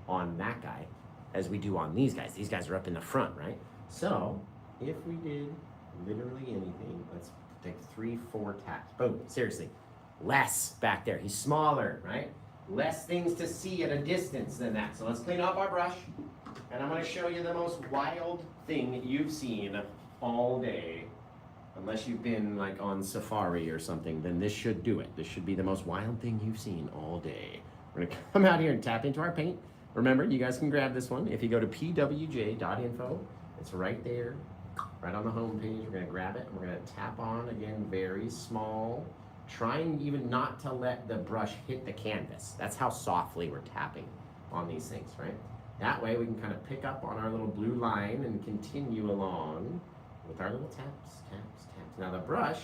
on that guy as we do on these guys. These guys are up in the front, right? So, if we did literally anything, let's take 3-4 taps. Boom, seriously. Less back there. He's smaller, right? Less things to see at a distance than that. So let's clean off our brush. And I'm going to show you the most wild thing you've seen all day. Unless you've been like on safari or something, then this should do it. This should be the most wild thing you've seen all day. We're going to come out here and tap into our paint. Remember, you guys can grab this one. If you go to pwj.info, it's right there, right on the home page. We're going to grab it and we're going to tap on again, very small. Trying even not to let the brush hit the canvas. That's how softly we're tapping on these things, right? That way we can kind of pick up on our little blue line and continue along with our little taps, taps, taps. Now the brush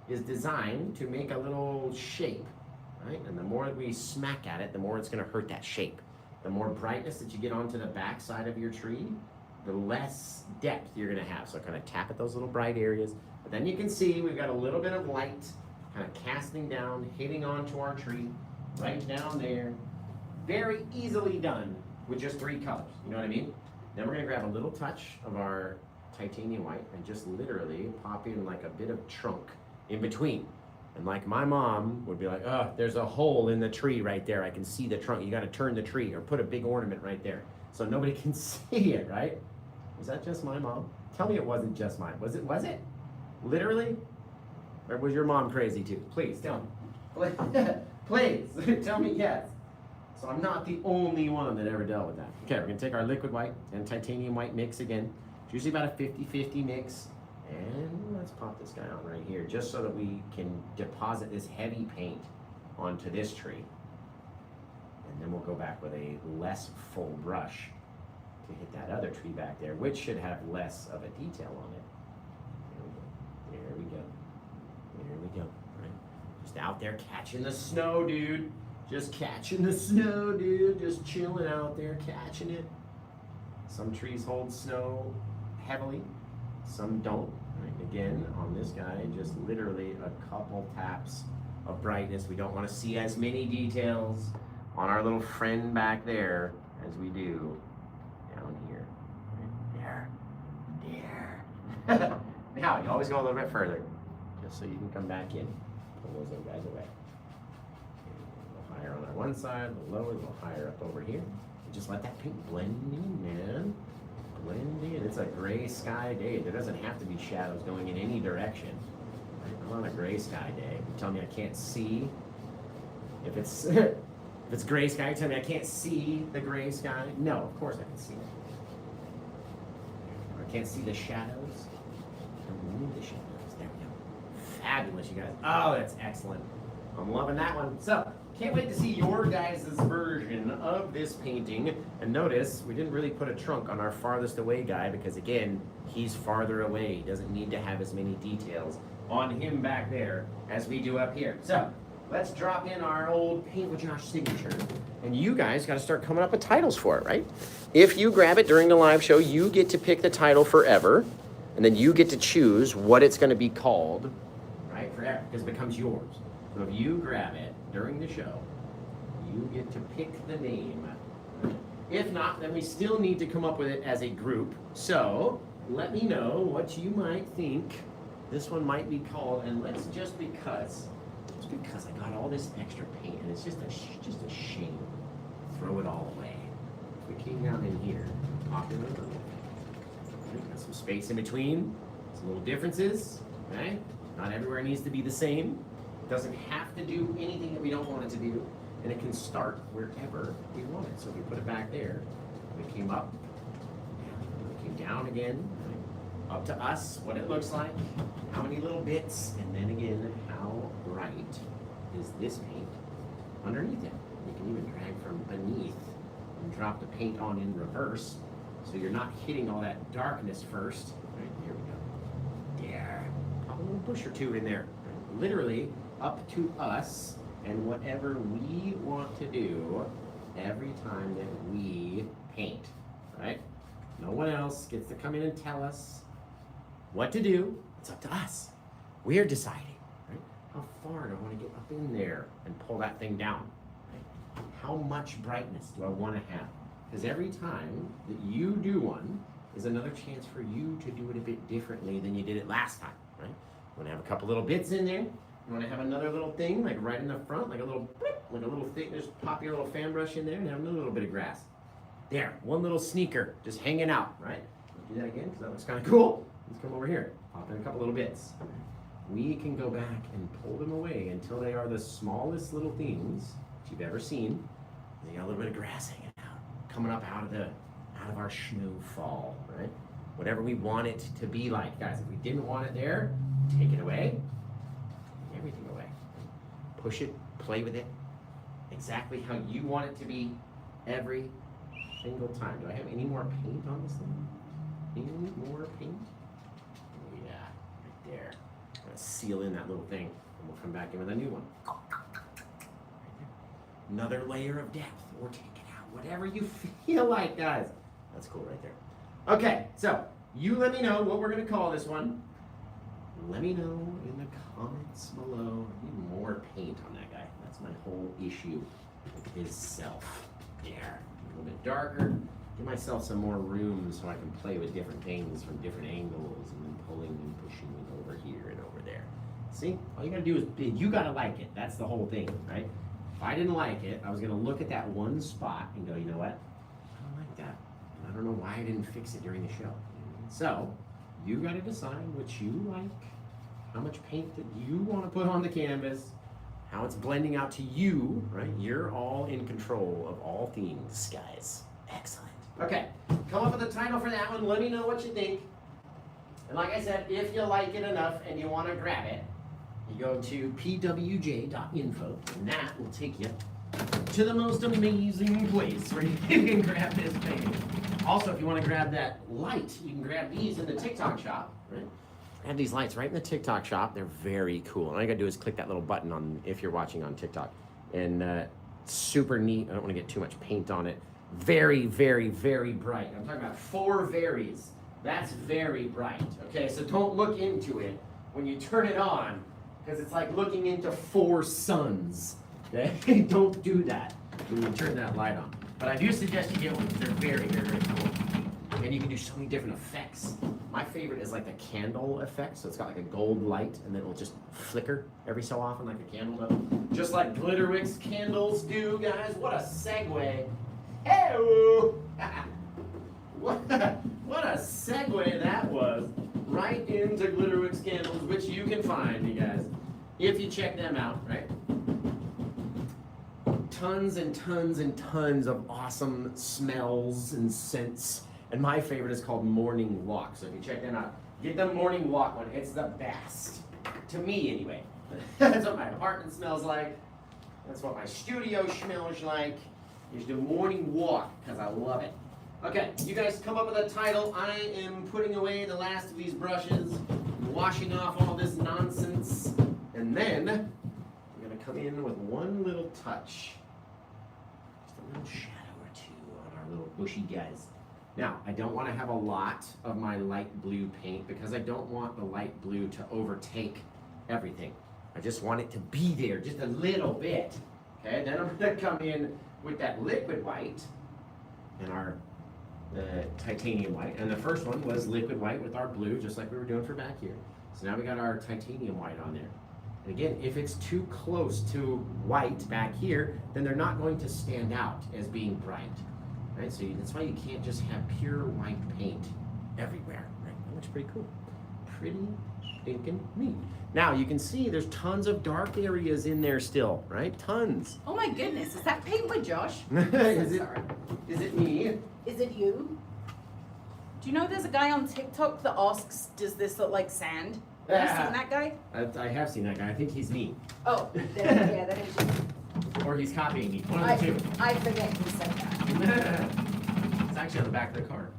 is designed to make a little shape, right? And the more we smack at it, the more it's gonna hurt that shape. The more brightness that you get onto the back side of your tree, the less depth you're gonna have. So kind of tap at those little bright areas. But then you can see we've got a little bit of light kind of casting down, hitting onto our tree, right down there. Very easily done with just 3 colors, you know what I mean? Then we're gonna grab a little touch of our titanium white and just literally pop in like a bit of trunk in between. And like my mom would be like, oh, there's a hole in the tree right there. I can see the trunk. You gotta turn the tree or put a big ornament right there so nobody can see it, right? Was that just my mom? Tell me it wasn't just mine. Was it? Literally? Or was your mom crazy too? Please tell me. Please tell me yes. So I'm not the only one that ever dealt with that. Okay, we're gonna take our liquid white and titanium white mix again. It's usually about a 50-50 mix. And let's pop this guy on right here just so that we can deposit this heavy paint onto this tree. And then we'll go back with a less full brush to hit that other tree back there, which should have less of a detail on it. There we go. we go. Right? Just out there catching the snow, dude. Just catching the snow, dude. Just chilling out there, catching it. Some trees hold snow heavily, some don't. Right? Again, on this guy, just literally a couple taps of brightness. We don't want to see as many details on our little friend back there as we do down here. Right there. Now, you always go a little bit further, just so you can come back in. Pull those little guys away. A little higher on our one side, a little lower, a little higher up over here. And just let that paint blend in, man. Blend in. It's a gray sky day. There doesn't have to be shadows going in any direction. I'm on a gray sky day. You tell me I can't see. If it's if it's gray sky, you tell me I can't see the gray sky. No, of course I can see it. I can't see the shadows. Remove the shadows. There we go. Fabulous, you guys. Oh, that's excellent. I'm loving that one. So, can't wait to see your guys' version of this painting. And notice, we didn't really put a trunk on our farthest away guy because, again, he's farther away. He doesn't need to have as many details on him back there as we do up here. So, let's drop in our old Paint with Josh signature. And you guys got to start coming up with titles for it, right? If you grab it during the live show, you get to pick the title forever. And then you get to choose what it's going to be called, right, forever, because it becomes yours. So if you grab it during the show, you get to pick the name. If not, then we still need to come up with it as a group. So let me know what you might think this one might be called. And let's just because I got all this extra paint, and it's just a shame to throw it all away. If we came down in here, pop it in. Got some space in between, some little differences, right? Not everywhere needs to be the same. It doesn't have to do anything that we don't want it to do, and it can start wherever we want it. So if we put it back there, we came up, we came down again, right? Up to us, what it looks like, how many little bits, and then again, how bright is this paint underneath it. You can even drag from beneath and drop the paint on in reverse. So you're not hitting all that darkness first. Right, here we go. There. Pop a little bush or two in there. Literally up to us and whatever we want to do every time that we paint. Right? No one else gets to come in and tell us what to do. It's up to us. We're deciding. Right? How far do I want to get up in there and pull that thing down? Right? How much brightness do I want to have? Because every time that you do one is another chance for you to do it a bit differently than you did it last time, right? You want to have a couple little bits in there. You want to have another little thing, like right in the front, like a little blip, like a little thing. Just pop your little fan brush in there and have another little bit of grass. There, one little sneaker just hanging out, right? Do that again because that looks kind of cool. Let's come over here. Pop in a couple little bits. We can go back and pull them away until they are the smallest little things that you've ever seen. They got a little bit of grass hanging out, coming up out of our snowfall, right? Whatever we want it to be like, guys. If we didn't want it there, take it away. Take everything away. Push it, play with it, exactly how you want it to be every single time. Do I have any more paint on this thing? Any more paint? Oh yeah, right there. I'm gonna seal in that little thing, and we'll come back in with a new one. Another layer of depth, or take it out, whatever you feel like, guys. That's cool right there. Okay, so you let me know what we're gonna call this one. Let me know in the comments below. I need more paint on that guy. That's my whole issue with his self. There, a little bit darker. Give myself some more room so I can play with different things from different angles and then pulling and pushing it over here and over there. See, all you gotta do is big. You gotta like it. That's the whole thing, right? If I didn't like it, I was gonna look at that one spot and go, you know what? I don't like that. And I don't know why I didn't fix it during the show. So, you gotta decide what you like, how much paint that you wanna put on the canvas, how it's blending out to you, right? You're all in control of all things, guys. Excellent. Okay, come up with a title for that one. Let me know what you think. And like I said, if you like it enough and you wanna grab it, you go to pwj.info, and that will take you to the most amazing place where you can grab this painting. Also, if you want to grab that light, you can grab these in the TikTok shop, right? I have these lights right in the TikTok shop. They're very cool. And all you gotta do is click that little button on if you're watching on TikTok. And super neat. I don't want to get too much paint on it. Very, very, very bright. I'm talking about 4 varies. That's very bright. Okay, so don't look into it when you turn it on, because it's like looking into 4 suns. Okay, don't do that when you turn that light on. But I do suggest you get one. They're very, very, very cool. And you can do so many different effects. My favorite is like the candle effect. So it's got like a gold light and then it'll just flicker every so often like a candle does. Just like Glitterwix candles do, guys. What a segue. Hey! What a segue that was. Right into Glitterwix candles, which you can find, you guys, if you check them out, right? Tons and tons and tons of awesome smells and scents. And my favorite is called Morning Walk. So if you check them out, get the Morning Walk one. It's the best. To me, anyway. That's what my apartment smells like. That's what my studio smells like. Is the Morning Walk, because I love it. Okay, you guys come up with a title. I am putting away the last of these brushes, washing off all this nonsense. And then, I'm going to come in with one little touch. Just a little shadow or two on our little bushy guys. Now, I don't want to have a lot of my light blue paint because I don't want the light blue to overtake everything. I just want it to be there just a little bit. Okay, then I'm going to come in with that liquid white and our titanium white. And the first one was liquid white with our blue, just like we were doing for back here. So now we got our titanium white on there. And again, if it's too close to white back here, then they're not going to stand out as being bright. Right, so that's why you can't just have pure white paint everywhere. Right? That looks pretty cool. Pretty stinking neat. Now you can see there's tons of dark areas in there still, right? Tons. Oh my goodness, is that paint by Josh? Is Sorry. it me? Is it you? Do you know there's a guy on TikTok that asks, does this look like sand? Have you seen that guy? I have seen that guy. I think he's me. Oh, yeah, that is you. Or he's copying me. One of the two. I forget who said that. It's actually on the back of the car.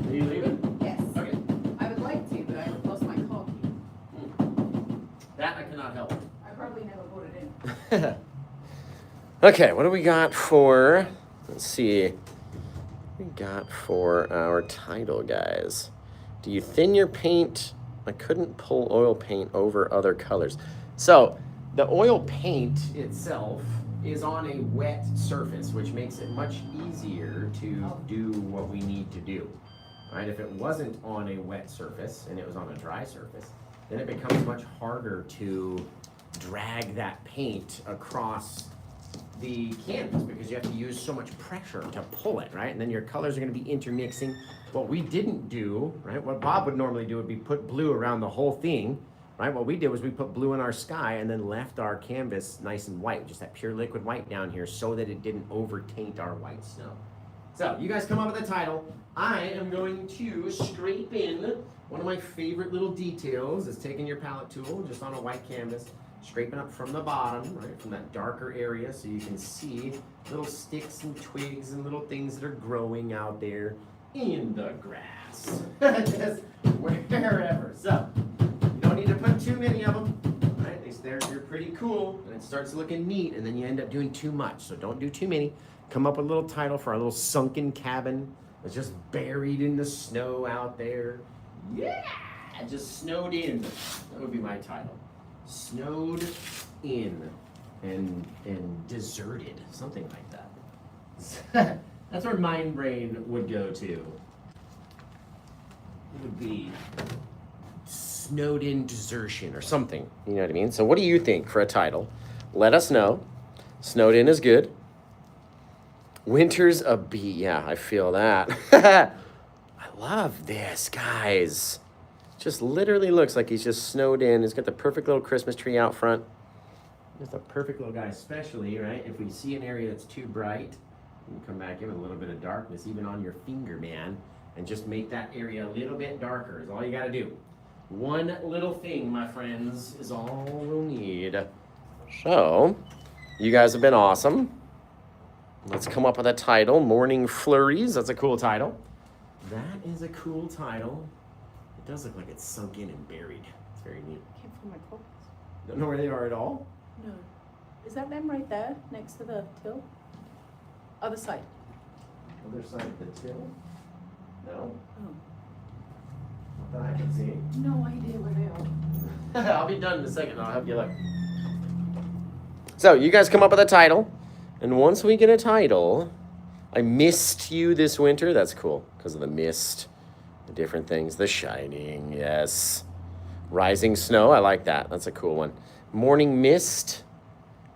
Are you leaving? Yes. Okay. I would like to, but I lost my car key. That I cannot help. I probably never put it in. Okay, what do we got for, let's see, what we got for our title, guys? Do you thin your paint? I couldn't pull oil paint over other colors. So the oil paint itself is on a wet surface, which makes it much easier to do what we need to do. Right? If it wasn't on a wet surface and it was on a dry surface, then it becomes much harder to drag that paint across the canvas because you have to use so much pressure to pull it, right? And then your colors are going to be intermixing. What we didn't do, right? What Bob would normally do would be put blue around the whole thing, right? What we did was we put blue in our sky and then left our canvas nice and white, just that pure liquid white down here so that it didn't over-taint our white snow. So you guys come up with a title. I am going to scrape in one of my favorite little details is taking your palette tool just on a white canvas, scraping up from the bottom, right, from that darker area so you can see little sticks and twigs and little things that are growing out there in the grass. Just wherever. So you don't need to put too many of them, right? They're pretty cool and it starts looking neat and then you end up doing too much. So don't do too many. Come up with a little title for our little sunken cabin that's just buried in the snow out there. Yeah, just snowed in. That would be my title. Snowed in and deserted, something like that. That's where my brain would go to. It would be snowed in desertion or something. You know what I mean? So what do you think for a title? Let us know. Snowed in is good. Winter's a bee. Yeah, I feel that. I love this, guys. Just literally looks like he's just snowed in. He's got the perfect little Christmas tree out front. Just a perfect little guy, especially, right? If we see an area that's too bright, you can come back in with a little bit of darkness, even on your finger, man, and just make that area a little bit darker is all you gotta do. One little thing, my friends, is all we'll need. So, you guys have been awesome. Let's come up with a title. Morning Flurries. That's a cool title. That is a cool title. It does look like it's sunk in and buried. It's very neat. Can't find my clothes. Don't know where they are at all? No. Is that them right there, next to the till? Other side. Other side of the till? No. Oh. Not that I can see. No idea where they are. I'll be done in a second. I'll help you look. So, you guys come up with a title. And once we get a title, I missed you this winter. That's cool because of the mist, the different things. The Shining, yes. Rising Snow, I like that. That's a cool one. Morning Mist.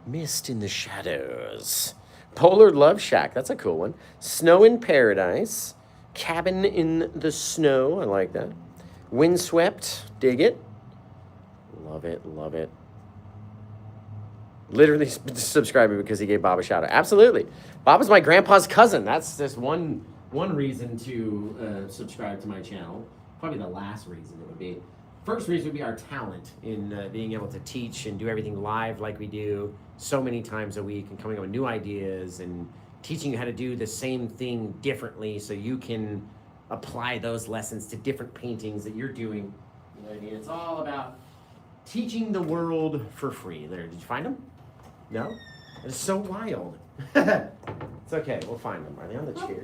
Mist in the Shadows. Polar Love Shack, that's a cool one. Snow in Paradise. Cabin in the Snow, I like that. Windswept, dig it. Love it, love it. Literally subscribing because he gave Bob a shout out. Absolutely. Bob is my grandpa's cousin. That's just one reason to subscribe to my channel. Probably the last reason it would be. First reason would be our talent in being able to teach and do everything live like we do so many times a week and coming up with new ideas and teaching you how to do the same thing differently so you can apply those lessons to different paintings that you're doing. You know what I mean? It's all about teaching the world for free. There, did you find them? No? It's so wild. It's okay, we'll find them. Are they on the chair?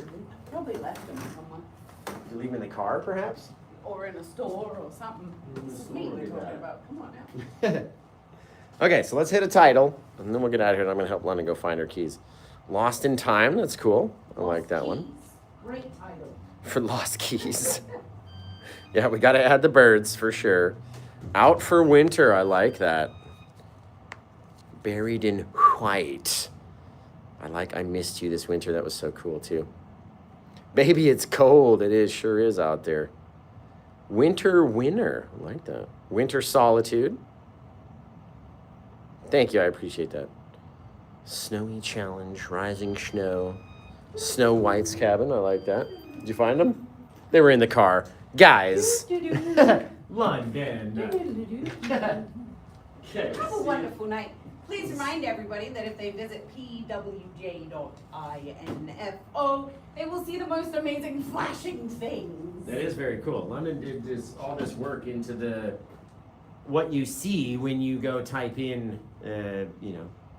Probably left them somewhere. Did you leave them in the car, perhaps? Or in a store or something. This is me we're talking about. Come on now. Okay, so let's hit a title, and then we'll get out of here, and I'm going to help London go find her keys. Lost in Time, that's cool. I like that one. Great title. For Lost Keys. Yeah, we got to add the birds, for sure. Out for Winter, I like that. Buried in White. I Missed You This Winter. That was so cool, too. Baby, it's cold. It is, sure is out there. Winter Winner. I like that. Winter Solitude. Thank you. I appreciate that. Snowy Challenge. Rising Snow. Snow White's Cabin. I like that. Did you find them? They were in the car. Guys. London. Have a wonderful night. Please remind everybody that if they visit pwj.info, they will see the most amazing flashing things. That is very cool. London did all this work into what you see when you go type in,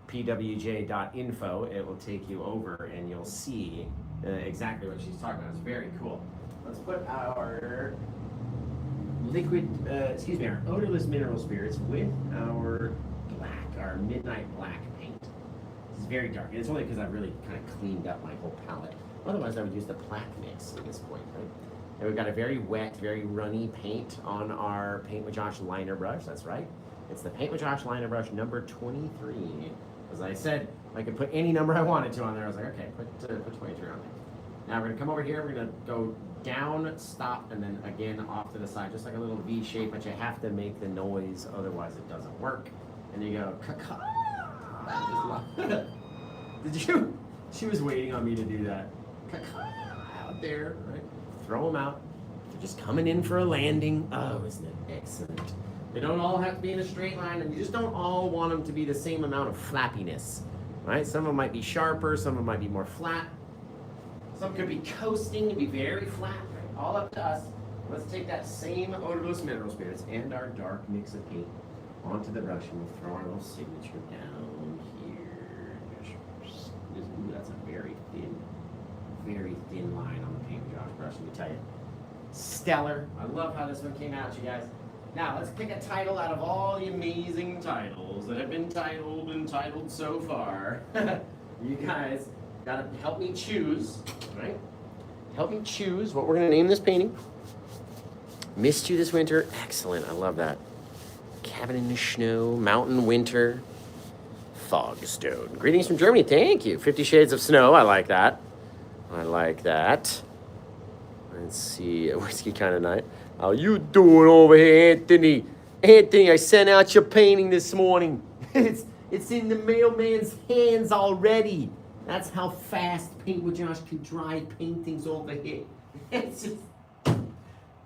pwj.info. It will take you over and you'll see exactly what she's talking about. It's very cool. Let's put our our odorless mineral spirits with our our midnight black paint. This is very dark. And it's only because I've really kind of cleaned up my whole palette. Otherwise, I would use the plaque mix at this point, right? And we've got a very wet, very runny paint on our Paint with Josh liner brush. That's right. It's the Paint with Josh liner brush number 23. As I said, I could put any number I wanted to on there. I was like, okay, put 23 on there. Now we're gonna come over here. We're gonna go down, stop, and then again off to the side, just like a little V shape, but you have to make the noise, otherwise it doesn't work. And you go, did you? She was waiting on me to do that. Out there, right? Throw them out. They're just coming in for a landing. Oh, isn't it excellent? They don't all have to be in a straight line, and you just don't all want them to be the same amount of flappiness, right? Some of them might be sharper, some of them might be more flat. Some could be coasting and be very flat, right? All up to us. Let's take that same odorless mineral spirits and our dark mix of paint onto the brush, and we'll throw our little signature down here. Ooh, that's a very thin line on the Paint with Josh brush, let me tell you. Stellar. I love how this one came out, you guys. Now, let's pick a title out of all the amazing titles that have been titled so far. You guys gotta help me choose, right? Help me choose what we're gonna name this painting. Missed You This Winter. Excellent, I love that. Cabin in the Snow, Mountain Winter, Fogstone. Greetings from Germany, thank you. 50 Shades of Snow, I like that. I like that. Let's see, a whiskey kind of night. How you doing over here, Anthony? Anthony, I sent out your painting this morning. It's in the mailman's hands already. That's how fast Paint with Josh can drive paintings over here. It's just...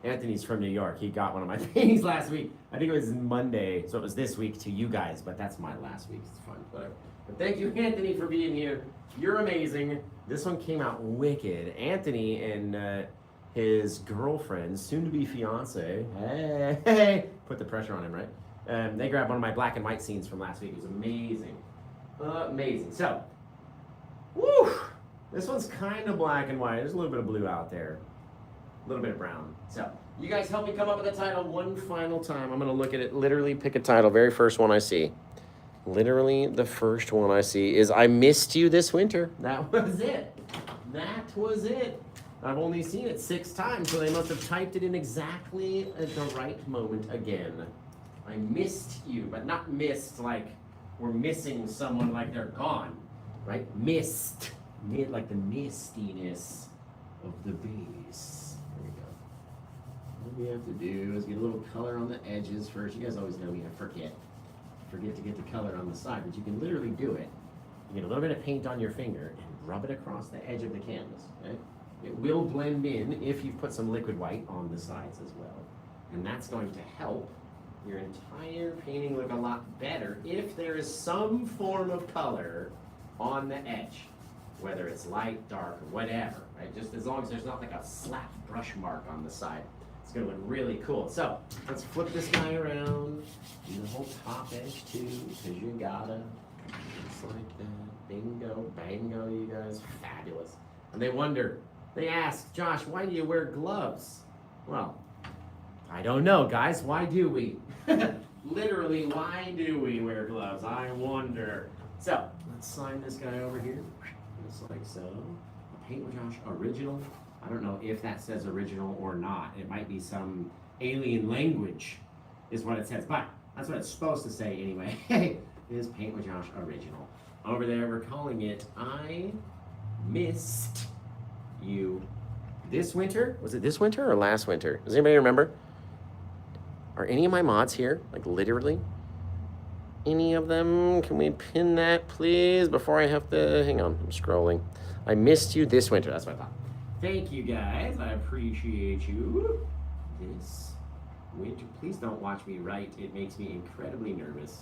Anthony's from New York. He got one of my paintings last week. I think it was Monday, so it was this week to you guys, but that's my last week. It's fun, whatever. But thank you, Anthony, for being here. You're amazing. This one came out wicked. Anthony and his girlfriend, soon-to-be fiance, hey, put the pressure on him, right? They grabbed one of my black and white scenes from last week. It was amazing. Amazing. So, woo! This one's kind of black and white. There's a little bit of blue out there. A little bit of brown. So, you guys help me come up with a title one final time. I'm going to look at it, literally pick a title, very first one I see. Literally, the first one I see is I Missed You This Winter. That was it. That was it. I've only seen it 6 times, so they must have typed it in exactly at the right moment again. I missed you, but not missed like we're missing someone like they're gone, right? Missed, like the mistiness of the base. There we go. What we have to do is get a little color on the edges first. You guys always know me, I forget to get the color on the side, but you can literally do it. You get a little bit of paint on your finger and rub it across the edge of the canvas, okay? It will blend in if you put some liquid white on the sides as well. And that's going to help your entire painting look a lot better if there is some form of color on the edge, whether it's light, dark, or whatever, right? Just as long as there's not like a slap brush mark on the side. It's gonna look really cool. So let's flip this guy around, do the whole top edge too, because you gotta, just like that. Bingo, bango, you guys, fabulous. And they ask, Josh, why do you wear gloves? Well, I don't know, guys. Why do we? Literally, why do we wear gloves? I wonder. So, let's sign this guy over here, just like so. Paint with Josh original. I don't know if that says original or not. It might be some alien language is what it says, but that's what it's supposed to say anyway. It is Paint with Josh original. Over there, we're calling it I Missed You This Winter. Was it this winter or last winter? Does anybody remember? Are any of my mods here? Like literally? Any of them? Can we pin that, please? Before I have to, hang on, I'm scrolling. I Missed You This Winter. That's what I thought. Thank you, guys. I appreciate you. This winter. Please don't watch me write. It makes me incredibly nervous.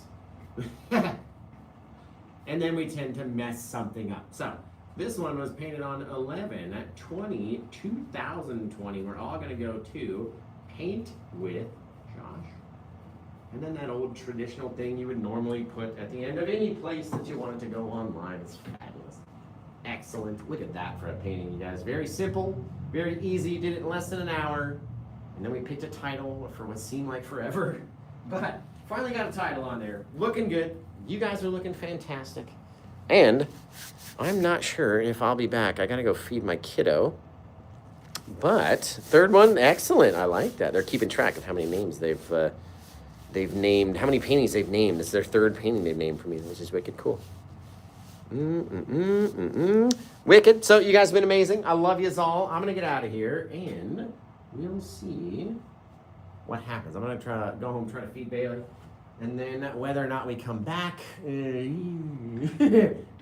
And then we tend to mess something up. So, this one was painted on 11/20/2020. We're all going to go to Paint with Josh. And then that old traditional thing you would normally put at the end of any place that you wanted to go online. It's fabulous. Excellent. Look at that for a painting, you guys. Very simple, very easy. Did it in less than an hour. And then we picked a title for what seemed like forever. But finally got a title on there. Looking good. You guys are looking fantastic. And I'm not sure if I'll be back. I got to go feed my kiddo. But third one, excellent. I like that. They're keeping track of how many names they've named, how many paintings they've named. This is their third painting they've named for me, which is wicked cool. Wicked. So you guys have been amazing. I love yous all. I'm going to get out of here, and we'll see what happens. I'm going to try to go home, try to feed Bailey. And then whether or not we come back, yeah,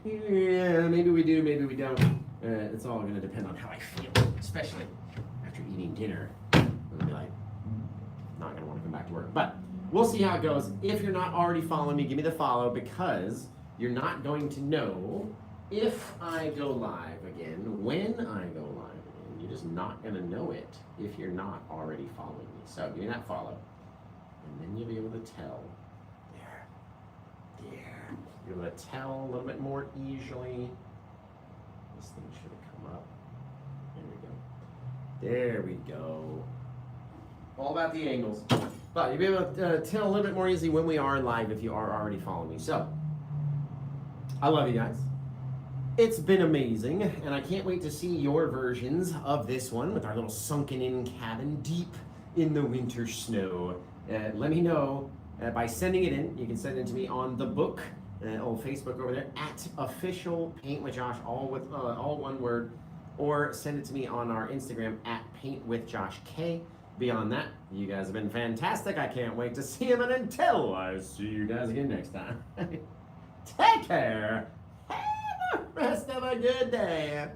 maybe we do, maybe we don't. It's all going to depend on how I feel, especially after eating dinner. I'm going to be like, not going to want to come back to work. But we'll see how it goes. If you're not already following me, give me the follow, because you're not going to know if I go live again, when I go live again. You're just not going to know it if you're not already following me. So give me that follow. And then you'll be able to tell. There. You're able to tell a little bit more easily. This thing should have come up. There we go. All about the angles. But you'll be able to tell a little bit more easily when we are live if you are already following me. So, I love you guys. It's been amazing, and I can't wait to see your versions of this one with our little sunken in cabin deep in the winter snow. Let me know by sending it in. You can send it to me on the book, on Facebook over there, at official Paint with Josh, all one word, or send it to me on our Instagram at Paint with Josh K. Beyond that, you guys have been fantastic. I can't wait to see you, and until I see you guys again next time, take care. Have the rest of a good day.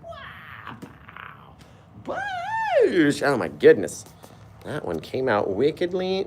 Bye. Oh my goodness. That one came out wickedly